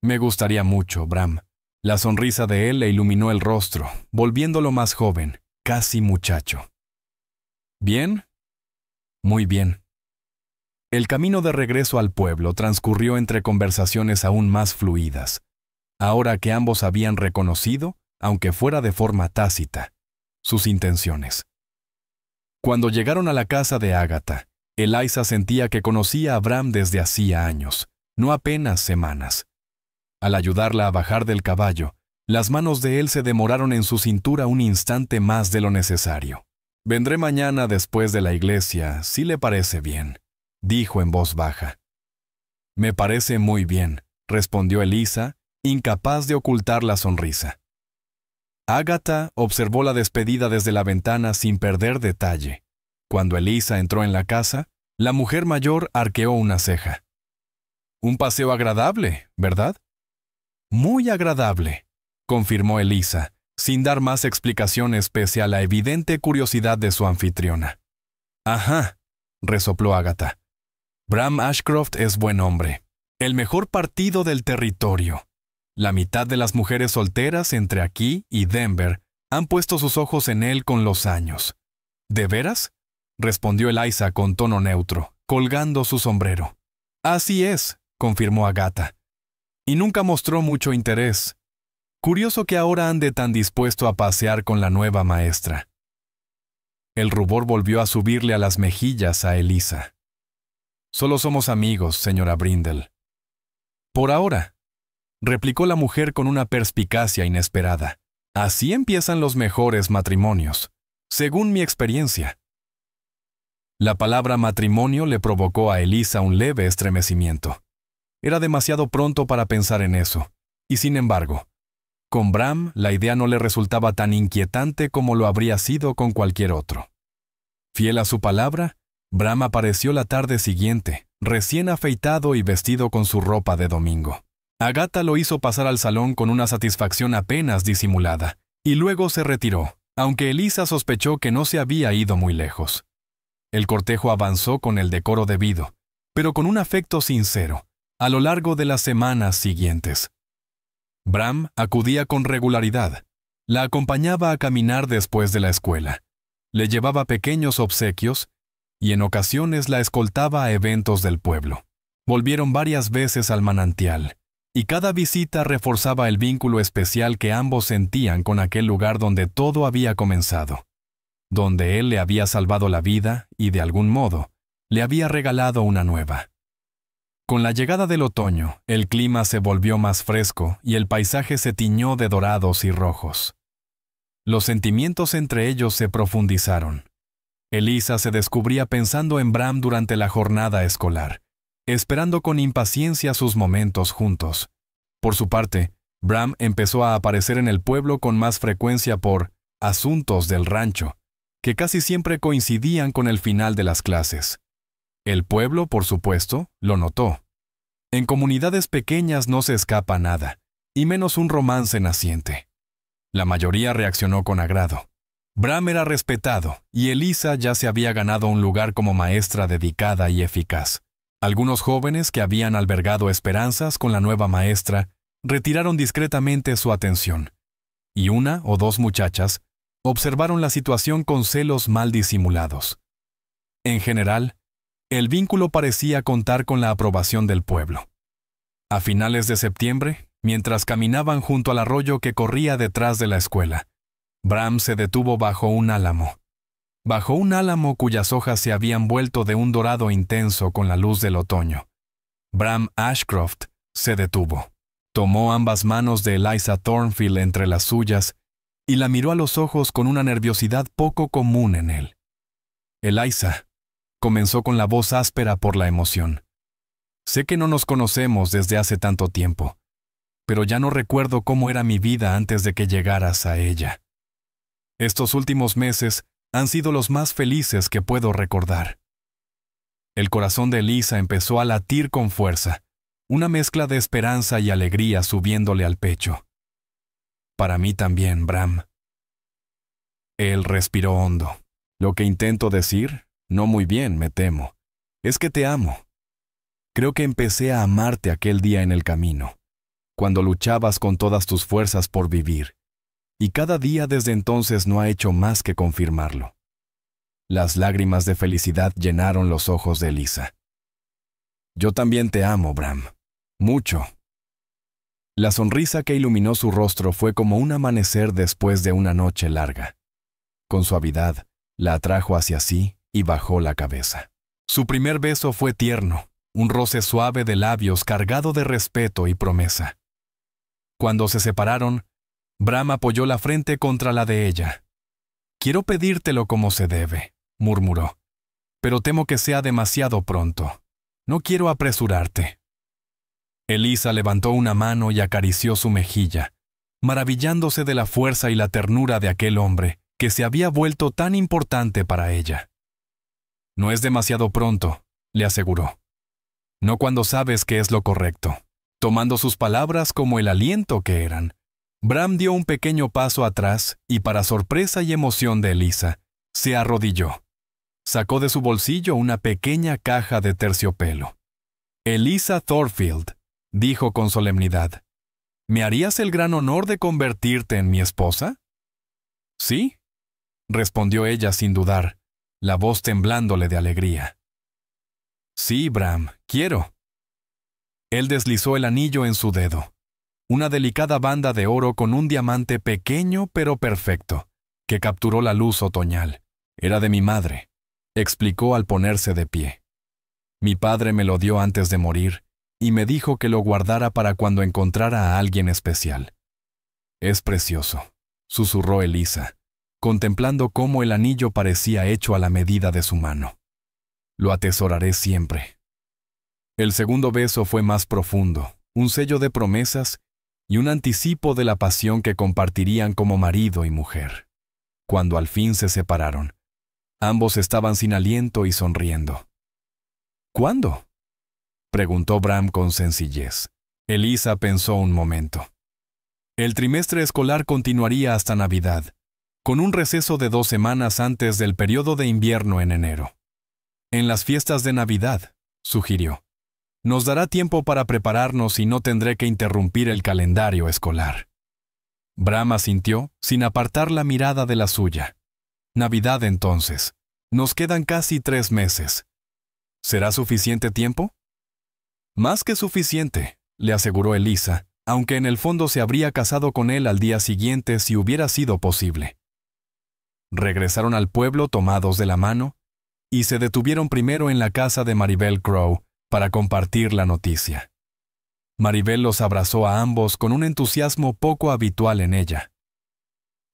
«Me gustaría mucho, Bram». La sonrisa de él le iluminó el rostro, volviéndolo más joven, casi muchacho. «¿Bien?» «Muy bien». El camino de regreso al pueblo transcurrió entre conversaciones aún más fluidas, ahora que ambos habían reconocido, aunque fuera de forma tácita, sus intenciones. Cuando llegaron a la casa de Agatha, Eliza sentía que conocía a Bram desde hacía años, no apenas semanas. Al ayudarla a bajar del caballo, las manos de él se demoraron en su cintura un instante más de lo necesario. «Vendré mañana después de la iglesia, si le parece bien», dijo en voz baja. «Me parece muy bien», respondió Eliza, incapaz de ocultar la sonrisa. Agatha observó la despedida desde la ventana sin perder detalle. Cuando Eliza entró en la casa, la mujer mayor arqueó una ceja. «Un paseo agradable, ¿verdad?» «Muy agradable», confirmó Eliza, sin dar más explicaciones pese a la evidente curiosidad de su anfitriona. «Ajá», resopló Agatha. «Bram Ashcroft es buen hombre. El mejor partido del territorio. La mitad de las mujeres solteras entre aquí y Denver han puesto sus ojos en él con los años». «¿De veras?», respondió Eliza con tono neutro, colgando su sombrero. «Así es», confirmó Agatha. «Y nunca mostró mucho interés. Curioso que ahora ande tan dispuesto a pasear con la nueva maestra». El rubor volvió a subirle a las mejillas a Eliza. «Solo somos amigos, señora Brindle». «Por ahora», replicó la mujer con una perspicacia inesperada. «Así empiezan los mejores matrimonios, según mi experiencia». La palabra matrimonio le provocó a Eliza un leve estremecimiento. Era demasiado pronto para pensar en eso, y sin embargo, con Bram la idea no le resultaba tan inquietante como lo habría sido con cualquier otro. Fiel a su palabra, Bram apareció la tarde siguiente, recién afeitado y vestido con su ropa de domingo. Agatha lo hizo pasar al salón con una satisfacción apenas disimulada, y luego se retiró, aunque Eliza sospechó que no se había ido muy lejos. El cortejo avanzó con el decoro debido, pero con un afecto sincero, a lo largo de las semanas siguientes. Bram acudía con regularidad, la acompañaba a caminar después de la escuela, le llevaba pequeños obsequios y en ocasiones la escoltaba a eventos del pueblo. Volvieron varias veces al manantial, y cada visita reforzaba el vínculo especial que ambos sentían con aquel lugar donde todo había comenzado, donde él le había salvado la vida y, de algún modo, le había regalado una nueva. Con la llegada del otoño, el clima se volvió más fresco y el paisaje se tiñó de dorados y rojos. Los sentimientos entre ellos se profundizaron. Elisa se descubría pensando en Bram durante la jornada escolar, esperando con impaciencia sus momentos juntos. Por su parte, Bram empezó a aparecer en el pueblo con más frecuencia por asuntos del rancho, que casi siempre coincidían con el final de las clases. El pueblo, por supuesto, lo notó. En comunidades pequeñas no se escapa nada, y menos un romance naciente. La mayoría reaccionó con agrado. Bram era respetado, y Elisa ya se había ganado un lugar como maestra dedicada y eficaz. Algunos jóvenes que habían albergado esperanzas con la nueva maestra retiraron discretamente su atención, y una o dos muchachas observaron la situación con celos mal disimulados. En general, el vínculo parecía contar con la aprobación del pueblo. A finales de septiembre, mientras caminaban junto al arroyo que corría detrás de la escuela, Bram se detuvo bajo un álamo cuyas hojas se habían vuelto de un dorado intenso con la luz del otoño. Bram Ashcroft se detuvo. Tomó ambas manos de Eliza Thornfield entre las suyas y la miró a los ojos con una nerviosidad poco común en él. Eliza, comenzó con la voz áspera por la emoción. Sé que no nos conocemos desde hace tanto tiempo, pero ya no recuerdo cómo era mi vida antes de que llegaras a ella. Estos últimos meses han sido los más felices que puedo recordar. El corazón de Elisa empezó a latir con fuerza, una mezcla de esperanza y alegría subiéndole al pecho. Para mí también, Bram. Él respiró hondo. Lo que intento decir, no muy bien, me temo, es que te amo. Creo que empecé a amarte aquel día en el camino, cuando luchabas con todas tus fuerzas por vivir, y cada día desde entonces no ha hecho más que confirmarlo. Las lágrimas de felicidad llenaron los ojos de Elisa. Yo también te amo, Bram. Mucho. La sonrisa que iluminó su rostro fue como un amanecer después de una noche larga. Con suavidad, la atrajo hacia sí y bajó la cabeza. Su primer beso fue tierno, un roce suave de labios cargado de respeto y promesa. Cuando se separaron, Bram apoyó la frente contra la de ella. «Quiero pedírtelo como se debe», murmuró, «pero temo que sea demasiado pronto. No quiero apresurarte». Elisa levantó una mano y acarició su mejilla, maravillándose de la fuerza y la ternura de aquel hombre que se había vuelto tan importante para ella. «No es demasiado pronto», le aseguró. «No cuando sabes que es lo correcto». Tomando sus palabras como el aliento que eran, Bram dio un pequeño paso atrás y, para sorpresa y emoción de Elisa, se arrodilló. Sacó de su bolsillo una pequeña caja de terciopelo. «Elisa Thornfield», dijo con solemnidad, «¿me harías el gran honor de convertirte en mi esposa?» «Sí», respondió ella sin dudar, la voz temblándole de alegría. «Sí, Bram, quiero». Él deslizó el anillo en su dedo, una delicada banda de oro con un diamante pequeño pero perfecto, que capturó la luz otoñal. «Era de mi madre», explicó al ponerse de pie. «Mi padre me lo dio antes de morir y me dijo que lo guardara para cuando encontrara a alguien especial». «Es precioso», susurró Elisa, contemplando cómo el anillo parecía hecho a la medida de su mano. «Lo atesoraré siempre». El segundo beso fue más profundo, un sello de promesas y un anticipo de la pasión que compartirían como marido y mujer. Cuando al fin se separaron, ambos estaban sin aliento y sonriendo. «¿Cuándo?», preguntó Bram con sencillez. Elisa pensó un momento. El trimestre escolar continuaría hasta Navidad, con un receso de 2 semanas antes del periodo de invierno en enero. «En las fiestas de Navidad», sugirió. «Nos dará tiempo para prepararnos y no tendré que interrumpir el calendario escolar». Bram asintió sin apartar la mirada de la suya. Navidad entonces. Nos quedan casi 3 meses. ¿Será suficiente tiempo? Más que suficiente, le aseguró Elisa, aunque en el fondo se habría casado con él al día siguiente si hubiera sido posible. Regresaron al pueblo tomados de la mano y se detuvieron primero en la casa de Maribel Crowe para compartir la noticia. Maribel los abrazó a ambos con un entusiasmo poco habitual en ella.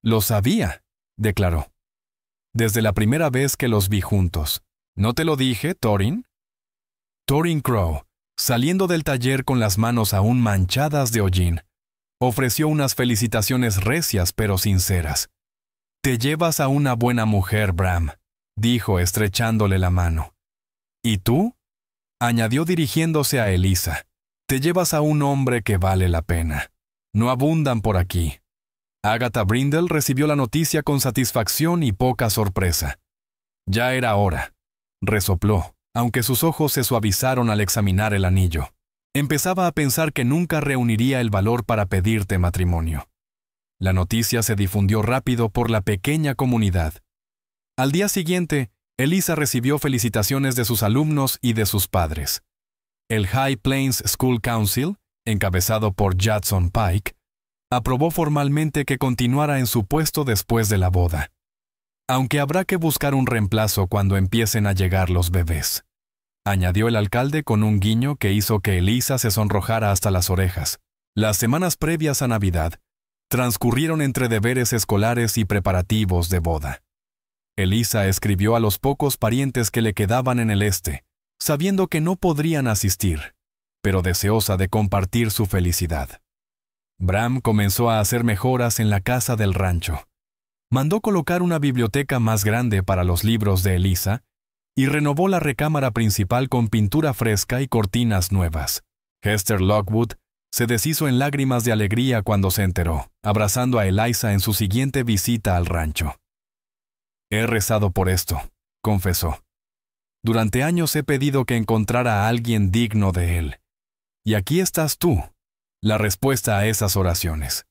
«Lo sabía», declaró. «Desde la primera vez que los vi juntos. ¿No te lo dije, Thorin?» Thorin Crowe, saliendo del taller con las manos aún manchadas de hollín, ofreció unas felicitaciones recias pero sinceras. «Te llevas a una buena mujer, Bram», dijo estrechándole la mano. «¿Y tú?», añadió dirigiéndose a Elisa. «Te llevas a un hombre que vale la pena. No abundan por aquí». Agatha Brindle recibió la noticia con satisfacción y poca sorpresa. «Ya era hora», resopló, aunque sus ojos se suavizaron al examinar el anillo. Empezaba a pensar que nunca reuniría el valor para pedirte matrimonio. La noticia se difundió rápido por la pequeña comunidad. Al día siguiente, Elisa recibió felicitaciones de sus alumnos y de sus padres. El High Plains School Council, encabezado por Judson Pike, aprobó formalmente que continuara en su puesto después de la boda. Aunque habrá que buscar un reemplazo cuando empiecen a llegar los bebés, añadió el alcalde con un guiño que hizo que Elisa se sonrojara hasta las orejas. Las semanas previas a Navidad transcurrieron entre deberes escolares y preparativos de boda. Elisa escribió a los pocos parientes que le quedaban en el este, sabiendo que no podrían asistir, pero deseosa de compartir su felicidad. Bram comenzó a hacer mejoras en la casa del rancho. Mandó colocar una biblioteca más grande para los libros de Elisa y renovó la recámara principal con pintura fresca y cortinas nuevas. Hester Lockwood se deshizo en lágrimas de alegría cuando se enteró, abrazando a Eliza en su siguiente visita al rancho. «He rezado por esto», confesó. «Durante años he pedido que encontrara a alguien digno de él. Y aquí estás tú, la respuesta a esas oraciones».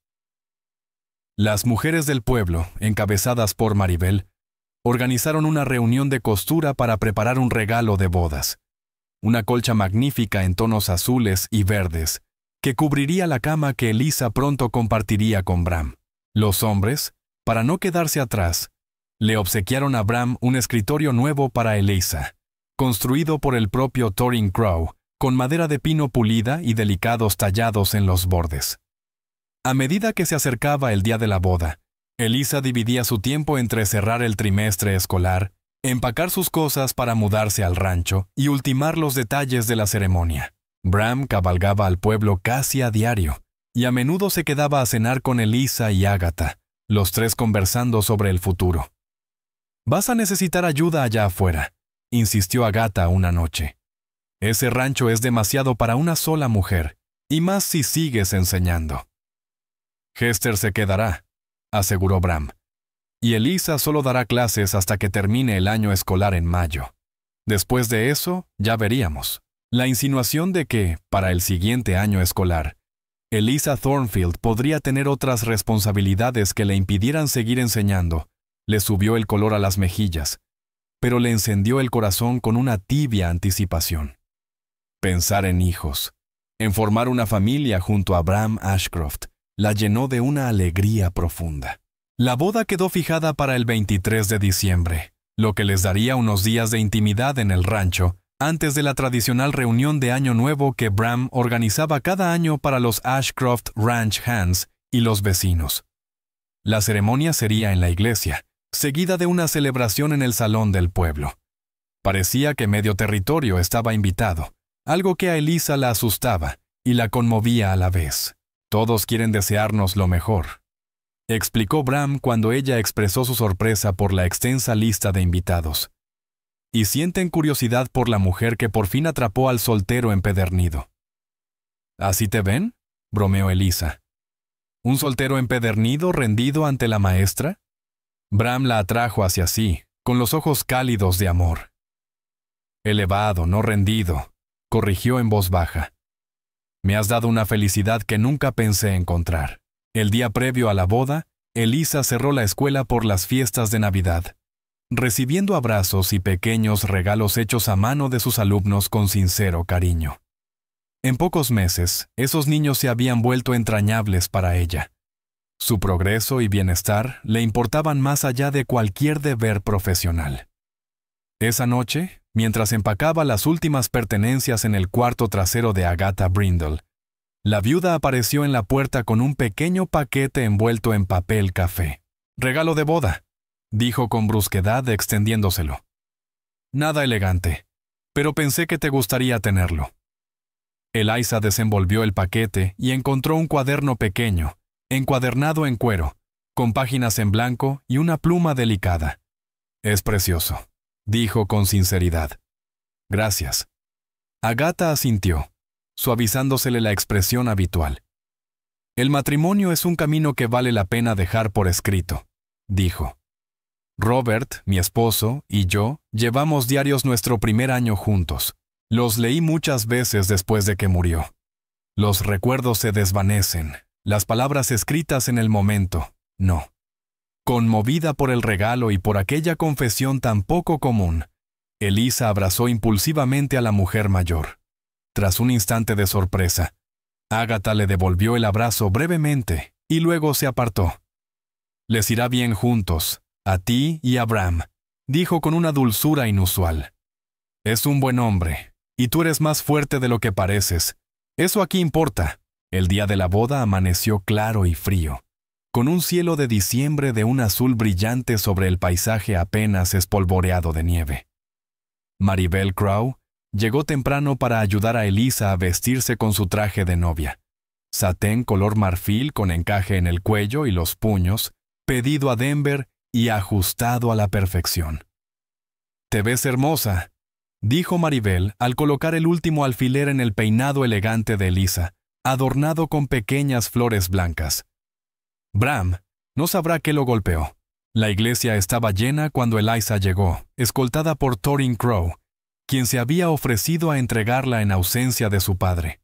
Las mujeres del pueblo, encabezadas por Maribel, organizaron una reunión de costura para preparar un regalo de bodas. Una colcha magnífica en tonos azules y verdes, que cubriría la cama que Elisa pronto compartiría con Bram. Los hombres, para no quedarse atrás, le obsequiaron a Bram un escritorio nuevo para Elisa, construido por el propio Thorin Crowe, con madera de pino pulida y delicados tallados en los bordes. A medida que se acercaba el día de la boda, Elisa dividía su tiempo entre cerrar el trimestre escolar, empacar sus cosas para mudarse al rancho y ultimar los detalles de la ceremonia. Bram cabalgaba al pueblo casi a diario, y a menudo se quedaba a cenar con Elisa y Agatha, los tres conversando sobre el futuro. «Vas a necesitar ayuda allá afuera», insistió Agatha una noche. «Ese rancho es demasiado para una sola mujer, y más si sigues enseñando». «Hester se quedará», aseguró Bram, «y Elisa solo dará clases hasta que termine el año escolar en mayo. Después de eso, ya veríamos». La insinuación de que, para el siguiente año escolar, Elisa Thornfield podría tener otras responsabilidades que le impidieran seguir enseñando, le subió el color a las mejillas, pero le encendió el corazón con una tibia anticipación. Pensar en hijos, en formar una familia junto a Bram Ashcroft, la llenó de una alegría profunda. La boda quedó fijada para el 23 de diciembre, lo que les daría unos días de intimidad en el rancho, antes de la tradicional reunión de Año Nuevo que Bram organizaba cada año para los Ashcroft Ranch Hands y los vecinos. La ceremonia sería en la iglesia, seguida de una celebración en el salón del pueblo. Parecía que medio territorio estaba invitado, algo que a Elisa la asustaba y la conmovía a la vez. «Todos quieren desearnos lo mejor», explicó Bram cuando ella expresó su sorpresa por la extensa lista de invitados. «Y sienten curiosidad por la mujer que por fin atrapó al soltero empedernido». «¿Así te ven?», bromeó Elisa. «¿Un soltero empedernido rendido ante la maestra?». Bram la atrajo hacia sí, con los ojos cálidos de amor. «Elevado, no rendido», corrigió en voz baja. «Me has dado una felicidad que nunca pensé encontrar». El día previo a la boda, Elisa cerró la escuela por las fiestas de Navidad, recibiendo abrazos y pequeños regalos hechos a mano de sus alumnos con sincero cariño. En pocos meses, esos niños se habían vuelto entrañables para ella. Su progreso y bienestar le importaban más allá de cualquier deber profesional. Esa noche, mientras empacaba las últimas pertenencias en el cuarto trasero de Agatha Brindle, la viuda apareció en la puerta con un pequeño paquete envuelto en papel café. «Regalo de boda», dijo con brusquedad extendiéndoselo. «Nada elegante, pero pensé que te gustaría tenerlo». Eliza desenvolvió el paquete y encontró un cuaderno pequeño, encuadernado en cuero, con páginas en blanco y una pluma delicada. «Es precioso», dijo con sinceridad. «Gracias». Agatha asintió, suavizándosele la expresión habitual. «El matrimonio es un camino que vale la pena dejar por escrito», dijo. «Robert, mi esposo, y yo llevamos diarios nuestro primer año juntos. Los leí muchas veces después de que murió. Los recuerdos se desvanecen, las palabras escritas en el momento, no». Conmovida por el regalo y por aquella confesión tan poco común, Elisa abrazó impulsivamente a la mujer mayor. Tras un instante de sorpresa, Agatha le devolvió el abrazo brevemente y luego se apartó. «Les irá bien juntos, a ti y a Bram», dijo con una dulzura inusual. «Es un buen hombre, y tú eres más fuerte de lo que pareces. Eso aquí importa». El día de la boda amaneció claro y frío, con un cielo de diciembre de un azul brillante sobre el paisaje apenas espolvoreado de nieve. Maribel Crowe llegó temprano para ayudar a Elisa a vestirse con su traje de novia. Satén color marfil con encaje en el cuello y los puños, pedido a Denver y ajustado a la perfección. «Te ves hermosa», dijo Maribel al colocar el último alfiler en el peinado elegante de Elisa, adornado con pequeñas flores blancas. Bram no sabrá qué lo golpeó. La iglesia estaba llena cuando Eliza llegó, escoltada por Thorin Crowe, quien se había ofrecido a entregarla en ausencia de su padre.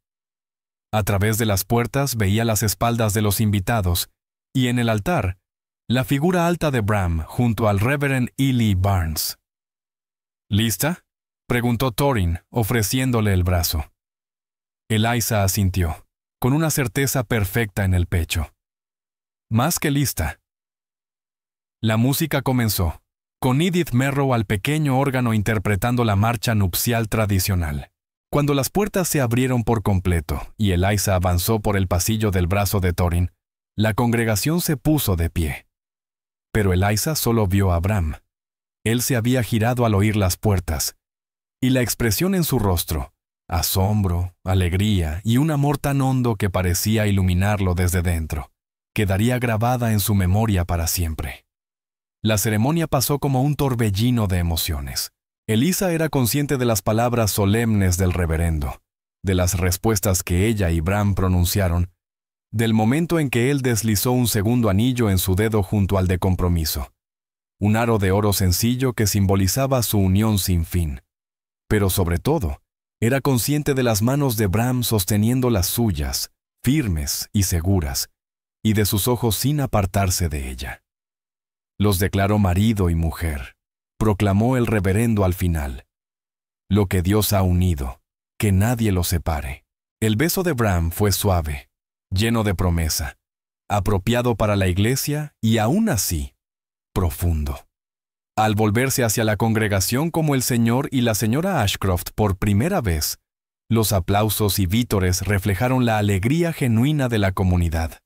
A través de las puertas veía las espaldas de los invitados, y en el altar, la figura alta de Bram junto al Reverend Ely Barnes. «¿Lista?», preguntó Thorin, ofreciéndole el brazo. Eliza asintió, con una certeza perfecta en el pecho. «Más que lista». La música comenzó, con Edith Merrow al pequeño órgano interpretando la marcha nupcial tradicional. Cuando las puertas se abrieron por completo y Eliza avanzó por el pasillo del brazo de Thorin, la congregación se puso de pie. Pero Eliza solo vio a Bram. Él se había girado al oír las puertas, y la expresión en su rostro, asombro, alegría y un amor tan hondo que parecía iluminarlo desde dentro, quedaría grabada en su memoria para siempre. La ceremonia pasó como un torbellino de emociones. Elisa era consciente de las palabras solemnes del reverendo, de las respuestas que ella y Bram pronunciaron, del momento en que él deslizó un segundo anillo en su dedo junto al de compromiso, un aro de oro sencillo que simbolizaba su unión sin fin. Pero sobre todo, era consciente de las manos de Bram sosteniendo las suyas, firmes y seguras, y de sus ojos sin apartarse de ella. Los declaró marido y mujer, proclamó el reverendo al final. Lo que Dios ha unido, que nadie lo separe. El beso de Bram fue suave, lleno de promesa, apropiado para la iglesia y aún así, profundo. Al volverse hacia la congregación como el señor y la señora Ashcroft por primera vez, los aplausos y vítores reflejaron la alegría genuina de la comunidad.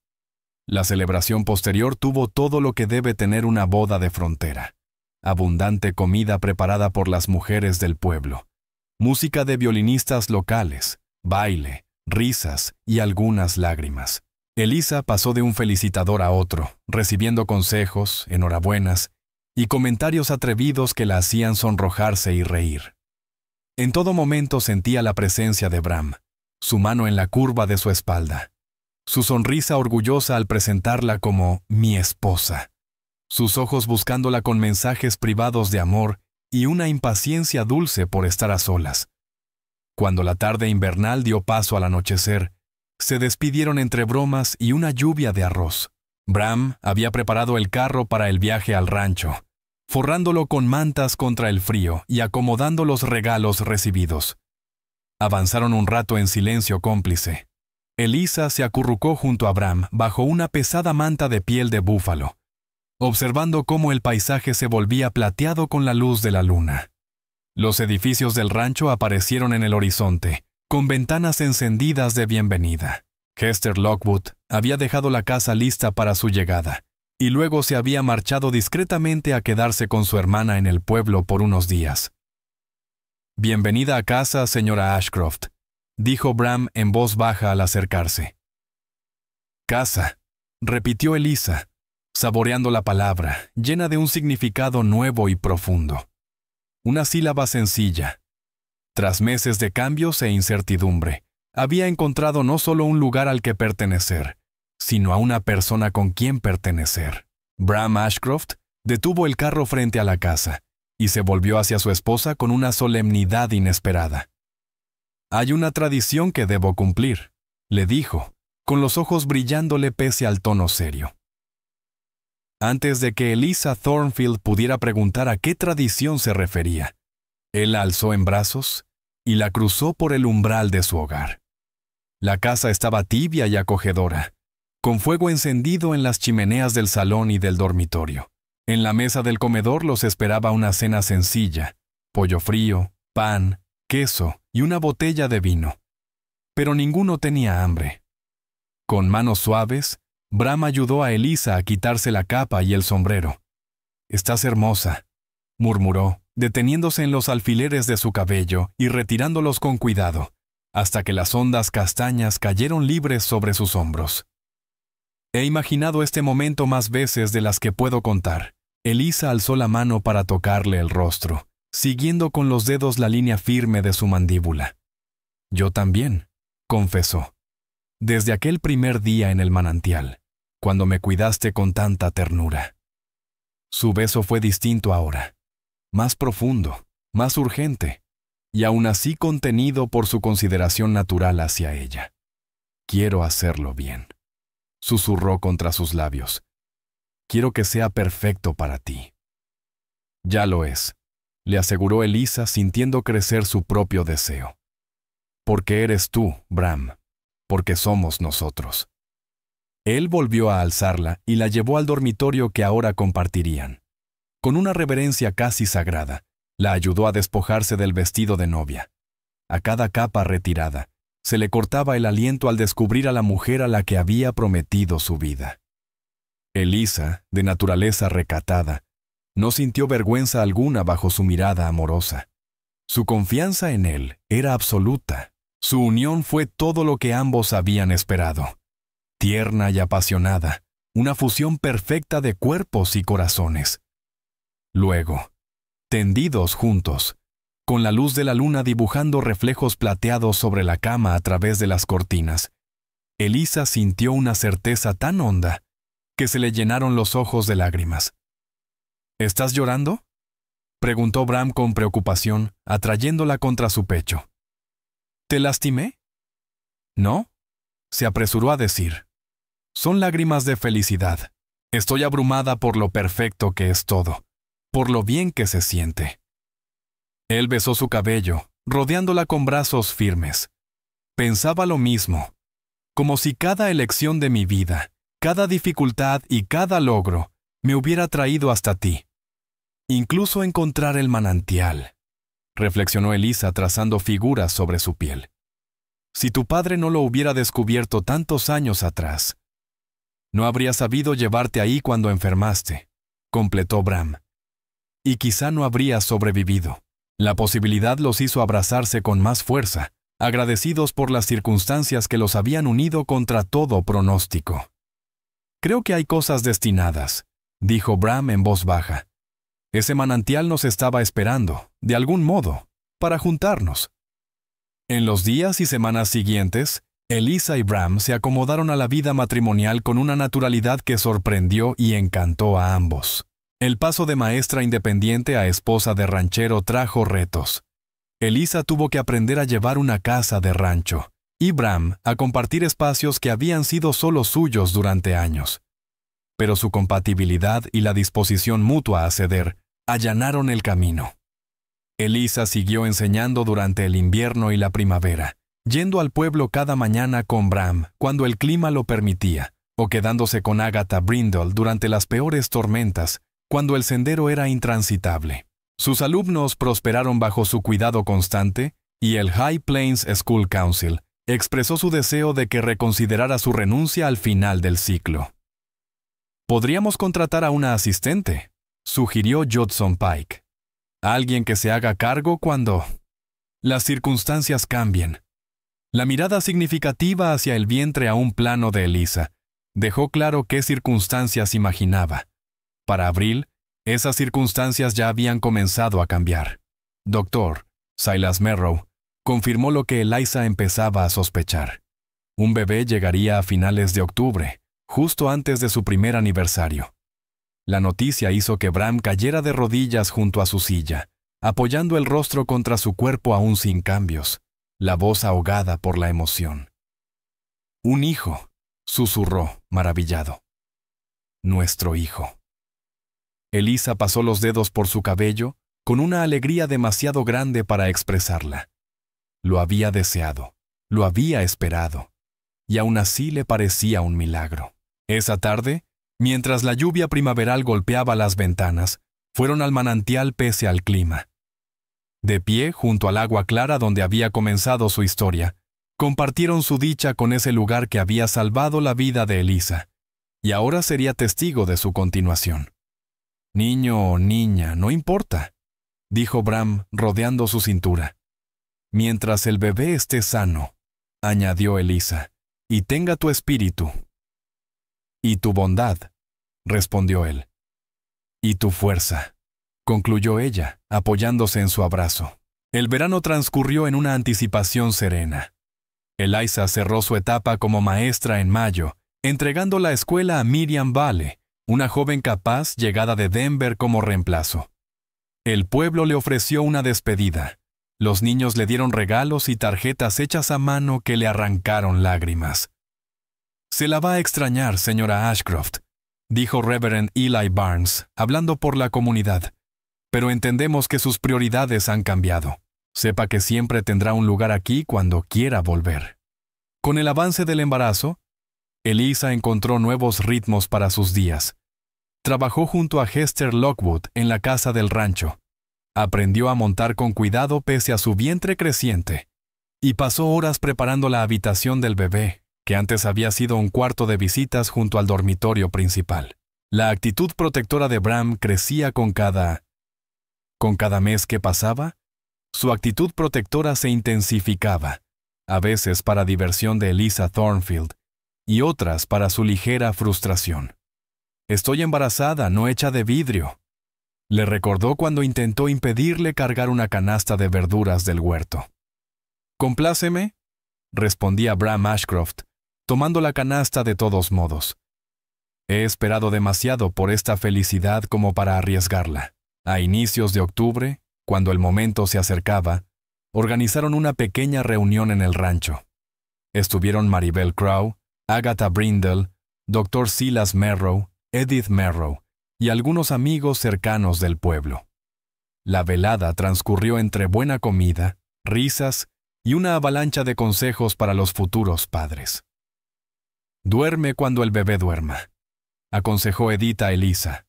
La celebración posterior tuvo todo lo que debe tener una boda de frontera. Abundante comida preparada por las mujeres del pueblo, música de violinistas locales, baile, risas y algunas lágrimas. Elisa pasó de un felicitador a otro, recibiendo consejos, enhorabuenas y comentarios atrevidos que la hacían sonrojarse y reír. En todo momento sentía la presencia de Bram, su mano en la curva de su espalda, su sonrisa orgullosa al presentarla como mi esposa, sus ojos buscándola con mensajes privados de amor y una impaciencia dulce por estar a solas. Cuando la tarde invernal dio paso al anochecer, se despidieron entre bromas y una lluvia de arroz. Bram había preparado el carro para el viaje al rancho, forrándolo con mantas contra el frío y acomodando los regalos recibidos. Avanzaron un rato en silencio cómplice. Elisa se acurrucó junto a Bram bajo una pesada manta de piel de búfalo, observando cómo el paisaje se volvía plateado con la luz de la luna. Los edificios del rancho aparecieron en el horizonte, con ventanas encendidas de bienvenida. Hester Lockwood había dejado la casa lista para su llegada, y luego se había marchado discretamente a quedarse con su hermana en el pueblo por unos días. «Bienvenida a casa, señora Ashcroft», dijo Bram en voz baja al acercarse. «Casa», repitió Elisa, saboreando la palabra, llena de un significado nuevo y profundo. Una sílaba sencilla. Tras meses de cambios e incertidumbre, había encontrado no solo un lugar al que pertenecer, sino a una persona con quien pertenecer. Bram Ashcroft detuvo el carro frente a la casa y se volvió hacia su esposa con una solemnidad inesperada. «Hay una tradición que debo cumplir», le dijo, con los ojos brillándole pese al tono serio. Antes de que Elisa Thornfield pudiera preguntar a qué tradición se refería, él la alzó en brazos y la cruzó por el umbral de su hogar. La casa estaba tibia y acogedora, con fuego encendido en las chimeneas del salón y del dormitorio. En la mesa del comedor los esperaba una cena sencilla: pollo frío, pan, queso y una botella de vino. Pero ninguno tenía hambre. Con manos suaves, Bram ayudó a Elisa a quitarse la capa y el sombrero. «Estás hermosa», murmuró, deteniéndose en los alfileres de su cabello y retirándolos con cuidado, hasta que las ondas castañas cayeron libres sobre sus hombros. «He imaginado este momento más veces de las que puedo contar». Elisa alzó la mano para tocarle el rostro, siguiendo con los dedos la línea firme de su mandíbula. «Yo también», confesó. «Desde aquel primer día en el manantial, cuando me cuidaste con tanta ternura». Su beso fue distinto ahora, más profundo, más urgente, y aún así contenido por su consideración natural hacia ella. «Quiero hacerlo bien», susurró contra sus labios. «Quiero que sea perfecto para ti». «Ya lo es», le aseguró Elisa sintiendo crecer su propio deseo. «Porque eres tú, Bram, porque somos nosotros». Él volvió a alzarla y la llevó al dormitorio que ahora compartirían. Con una reverencia casi sagrada, la ayudó a despojarse del vestido de novia. A cada capa retirada, se le cortaba el aliento al descubrir a la mujer a la que había prometido su vida. Elisa, de naturaleza recatada, no sintió vergüenza alguna bajo su mirada amorosa. Su confianza en él era absoluta. Su unión fue todo lo que ambos habían esperado. Tierna y apasionada, una fusión perfecta de cuerpos y corazones. Luego, tendidos juntos, con la luz de la luna dibujando reflejos plateados sobre la cama a través de las cortinas, Elisa sintió una certeza tan honda que se le llenaron los ojos de lágrimas. «¿Estás llorando?», preguntó Bram con preocupación, atrayéndola contra su pecho. «¿Te lastimé?». «No», se apresuró a decir. «Son lágrimas de felicidad. Estoy abrumada por lo perfecto que es todo, por lo bien que se siente». Él besó su cabello, rodeándola con brazos firmes. «Pensaba lo mismo, como si cada elección de mi vida, cada dificultad y cada logro me hubiera traído hasta ti. Incluso encontrar el manantial», reflexionó Elisa trazando figuras sobre su piel. «Si tu padre no lo hubiera descubierto tantos años atrás, no habría sabido llevarte ahí cuando enfermaste», completó Bram. «Y quizá no habría sobrevivido». La posibilidad los hizo abrazarse con más fuerza, agradecidos por las circunstancias que los habían unido contra todo pronóstico. «Creo que hay cosas destinadas», dijo Bram en voz baja. «Ese manantial nos estaba esperando, de algún modo, para juntarnos». En los días y semanas siguientes, Elisa y Bram se acomodaron a la vida matrimonial con una naturalidad que sorprendió y encantó a ambos. El paso de maestra independiente a esposa de ranchero trajo retos. Elisa tuvo que aprender a llevar una casa de rancho, y Bram a compartir espacios que habían sido solo suyos durante años. pero su compatibilidad y la disposición mutua a ceder allanaron el camino. Elisa siguió enseñando durante el invierno y la primavera, yendo al pueblo cada mañana con Bram cuando el clima lo permitía, o quedándose con Agatha Brindle durante las peores tormentas, cuando el sendero era intransitable. Sus alumnos prosperaron bajo su cuidado constante, y el High Plains School Council expresó su deseo de que reconsiderara su renuncia al final del ciclo. «Podríamos contratar a una asistente», sugirió Judson Pike. «Alguien que se haga cargo cuando las circunstancias cambien». La mirada significativa hacia el vientre a un plano de Elisa dejó claro qué circunstancias imaginaba. Para abril, esas circunstancias ya habían comenzado a cambiar. Doctor Silas Merrow confirmó lo que Eliza empezaba a sospechar. Un bebé llegaría a finales de octubre, justo antes de su primer aniversario. La noticia hizo que Bram cayera de rodillas junto a su silla, apoyando el rostro contra su cuerpo aún sin cambios, la voz ahogada por la emoción. «Un hijo», susurró, maravillado. «Nuestro hijo». Elisa pasó los dedos por su cabello, con una alegría demasiado grande para expresarla. Lo había deseado, lo había esperado, y aún así le parecía un milagro. Esa tarde, mientras la lluvia primaveral golpeaba las ventanas, fueron al manantial pese al clima. De pie, junto al agua clara donde había comenzado su historia, compartieron su dicha con ese lugar que había salvado la vida de Elisa, y ahora sería testigo de su continuación. «Niño o niña, no importa», dijo Bram, rodeando su cintura. «Mientras el bebé esté sano», añadió Elisa, «y tenga tu espíritu». «Y tu bondad», respondió él. «Y tu fuerza», concluyó ella, apoyándose en su abrazo. El verano transcurrió en una anticipación serena. Eliza cerró su etapa como maestra en mayo, entregando la escuela a Miriam Vale, una joven capaz llegada de Denver como reemplazo. El pueblo le ofreció una despedida. Los niños le dieron regalos y tarjetas hechas a mano que le arrancaron lágrimas. «Se la va a extrañar, señora Ashcroft», dijo Reverend Eli Barnes, hablando por la comunidad. «Pero entendemos que sus prioridades han cambiado. Sepa que siempre tendrá un lugar aquí cuando quiera volver». Con el avance del embarazo, Elisa encontró nuevos ritmos para sus días. Trabajó junto a Hester Lockwood en la casa del rancho. Aprendió a montar con cuidado pese a su vientre creciente. Y pasó horas preparando la habitación del bebé, que antes había sido un cuarto de visitas junto al dormitorio principal. La actitud protectora de Bram crecía con cada mes que pasaba. Su actitud protectora se intensificaba, a veces para diversión de Elisa Thornfield, y otras para su ligera frustración. «Estoy embarazada, no hecha de vidrio», le recordó cuando intentó impedirle cargar una canasta de verduras del huerto. «Compláceme», respondía Bram Ashcroft, tomando la canasta de todos modos. «He esperado demasiado por esta felicidad como para arriesgarla». A inicios de octubre, cuando el momento se acercaba, organizaron una pequeña reunión en el rancho. Estuvieron Maribel Crowe, Agatha Brindle, Dr. Silas Merrow, Edith Merrow y algunos amigos cercanos del pueblo. La velada transcurrió entre buena comida, risas y una avalancha de consejos para los futuros padres. «Duerme cuando el bebé duerma», aconsejó Edith a Elisa.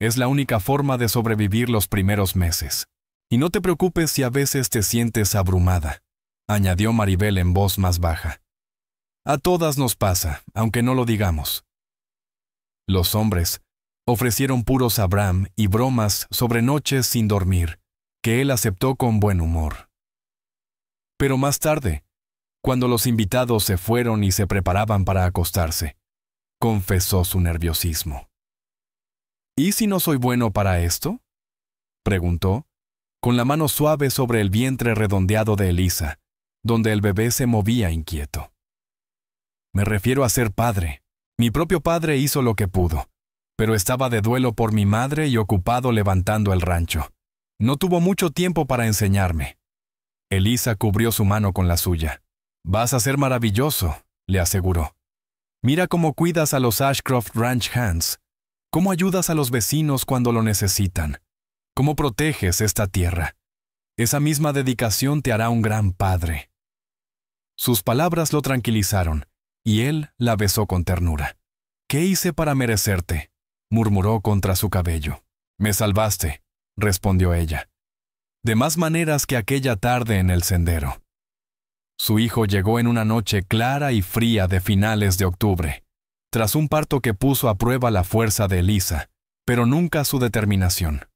«Es la única forma de sobrevivir los primeros meses. Y no te preocupes si a veces te sientes abrumada», añadió Maribel en voz más baja. «A todas nos pasa, aunque no lo digamos». Los hombres ofrecieron puros a Bram y bromas sobre noches sin dormir, que él aceptó con buen humor. Pero más tarde, cuando los invitados se fueron y se preparaban para acostarse, confesó su nerviosismo. «¿Y si no soy bueno para esto?», preguntó, con la mano suave sobre el vientre redondeado de Elisa, donde el bebé se movía inquieto. «Me refiero a ser padre. Mi propio padre hizo lo que pudo, pero estaba de duelo por mi madre y ocupado levantando el rancho. No tuvo mucho tiempo para enseñarme». Elisa cubrió su mano con la suya. «Vas a ser maravilloso», le aseguró. Mira cómo cuidas a los Ashcroft Ranch Hands, cómo ayudas a los vecinos cuando lo necesitan, cómo proteges esta tierra. Esa misma dedicación te hará un gran padre». Sus palabras lo tranquilizaron, y él la besó con ternura. «¿Qué hice para merecerte?», murmuró contra su cabello. «Me salvaste», respondió ella. «De más maneras que aquella tarde en el sendero». Su hijo llegó en una noche clara y fría de finales de octubre, tras un parto que puso a prueba la fuerza de Elisa, pero nunca su determinación.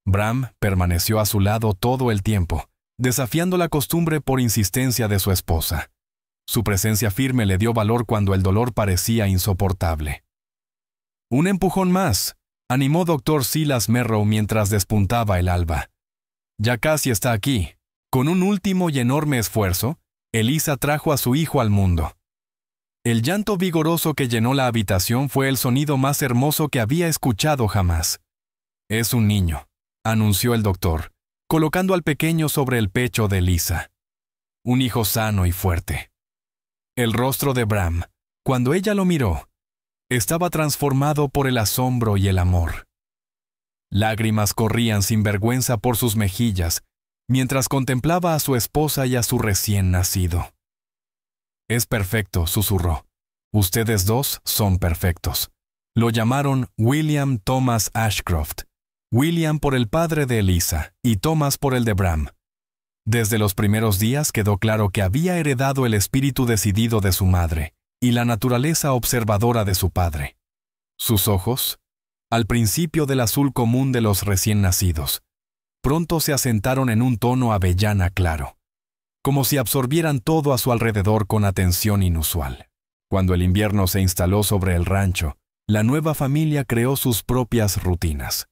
Bram permaneció a su lado todo el tiempo, desafiando la costumbre por insistencia de su esposa. Su presencia firme le dio valor cuando el dolor parecía insoportable. «Un empujón más», animó Dr. Silas Merrow mientras despuntaba el alba. «Ya casi está aquí». Con un último y enorme esfuerzo, Elisa trajo a su hijo al mundo. El llanto vigoroso que llenó la habitación fue el sonido más hermoso que había escuchado jamás. «Es un niño», anunció el doctor, colocando al pequeño sobre el pecho de Elisa. «Un hijo sano y fuerte». El rostro de Bram, cuando ella lo miró, estaba transformado por el asombro y el amor. Lágrimas corrían sin vergüenza por sus mejillas, mientras contemplaba a su esposa y a su recién nacido. «Es perfecto», susurró. «Ustedes dos son perfectos». Lo llamaron William Thomas Ashcroft, William por el padre de Elisa y Thomas por el de Bram. Desde los primeros días quedó claro que había heredado el espíritu decidido de su madre y la naturaleza observadora de su padre. Sus ojos, al principio del azul común de los recién nacidos, pronto se asentaron en un tono avellana claro, como si absorbieran todo a su alrededor con atención inusual. Cuando el invierno se instaló sobre el rancho, la nueva familia creó sus propias rutinas.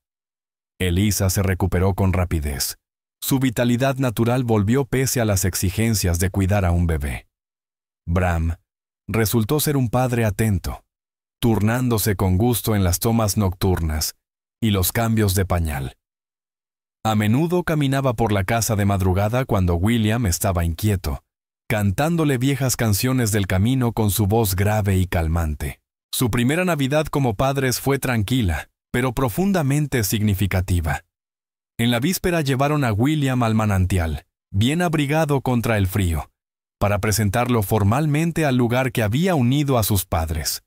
Elisa se recuperó con rapidez. Su vitalidad natural volvió pese a las exigencias de cuidar a un bebé. Bram resultó ser un padre atento, turnándose con gusto en las tomas nocturnas y los cambios de pañal. A menudo caminaba por la casa de madrugada cuando William estaba inquieto, cantándole viejas canciones del camino con su voz grave y calmante. Su primera Navidad como padres fue tranquila, pero profundamente significativa. En la víspera llevaron a William al manantial, bien abrigado contra el frío, para presentarlo formalmente al lugar que había unido a sus padres.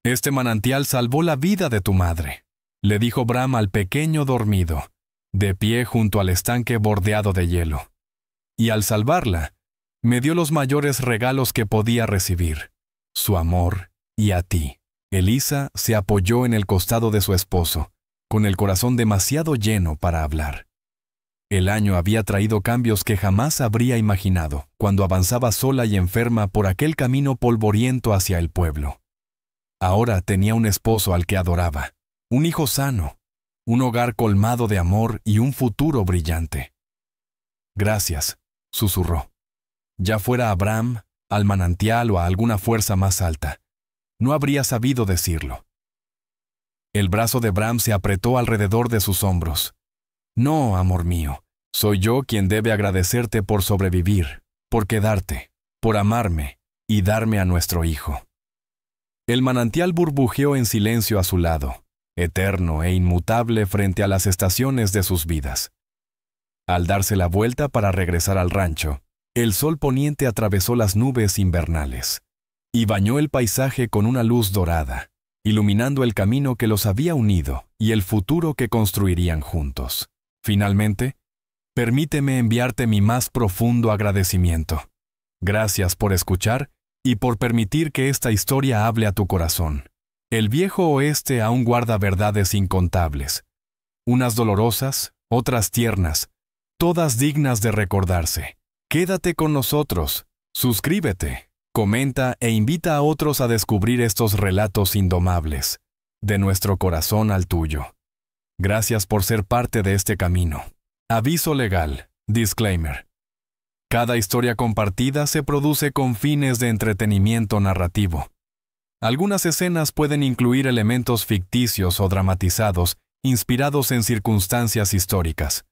«Este manantial salvó la vida de tu madre», le dijo Bram al pequeño dormido, de pie junto al estanque bordeado de hielo. «Y al salvarla, me dio los mayores regalos que podía recibir, su amor y a ti». Elisa se apoyó en el costado de su esposo, con el corazón demasiado lleno para hablar. El año había traído cambios que jamás habría imaginado cuando avanzaba sola y enferma por aquel camino polvoriento hacia el pueblo. Ahora tenía un esposo al que adoraba, un hijo sano, un hogar colmado de amor y un futuro brillante. «Gracias», susurró. Ya fuera a Bram, al manantial o a alguna fuerza más alta, no habría sabido decirlo. El brazo de Bram se apretó alrededor de sus hombros. «No, amor mío, soy yo quien debe agradecerte por sobrevivir, por quedarte, por amarme y darme a nuestro hijo». El manantial burbujeó en silencio a su lado, eterno e inmutable frente a las estaciones de sus vidas. Al darse la vuelta para regresar al rancho, el sol poniente atravesó las nubes invernales y bañó el paisaje con una luz dorada, iluminando el camino que los había unido y el futuro que construirían juntos. Finalmente, permíteme enviarte mi más profundo agradecimiento. Gracias por escuchar y por permitir que esta historia hable a tu corazón. El viejo oeste aún guarda verdades incontables, unas dolorosas, otras tiernas, todas dignas de recordarse. Quédate con nosotros, suscríbete, comenta e invita a otros a descubrir estos relatos indomables, de nuestro corazón al tuyo. Gracias por ser parte de este camino. Aviso legal, disclaimer. Cada historia compartida se produce con fines de entretenimiento narrativo. Algunas escenas pueden incluir elementos ficticios o dramatizados, inspirados en circunstancias históricas.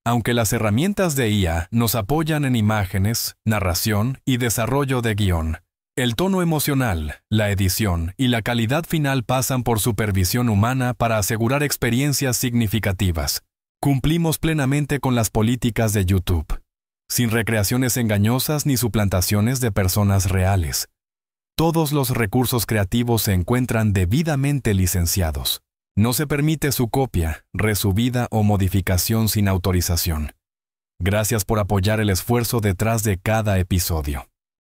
Aunque las herramientas de IA nos apoyan en imágenes, narración y desarrollo de guión, El tono emocional, la edición y la calidad final pasan por supervisión humana para asegurar experiencias significativas. Cumplimos plenamente con las políticas de YouTube, sin recreaciones engañosas ni suplantaciones de personas reales. Todos los recursos creativos se encuentran debidamente licenciados. No se permite su copia, resubida o modificación sin autorización. Gracias por apoyar el esfuerzo detrás de cada episodio.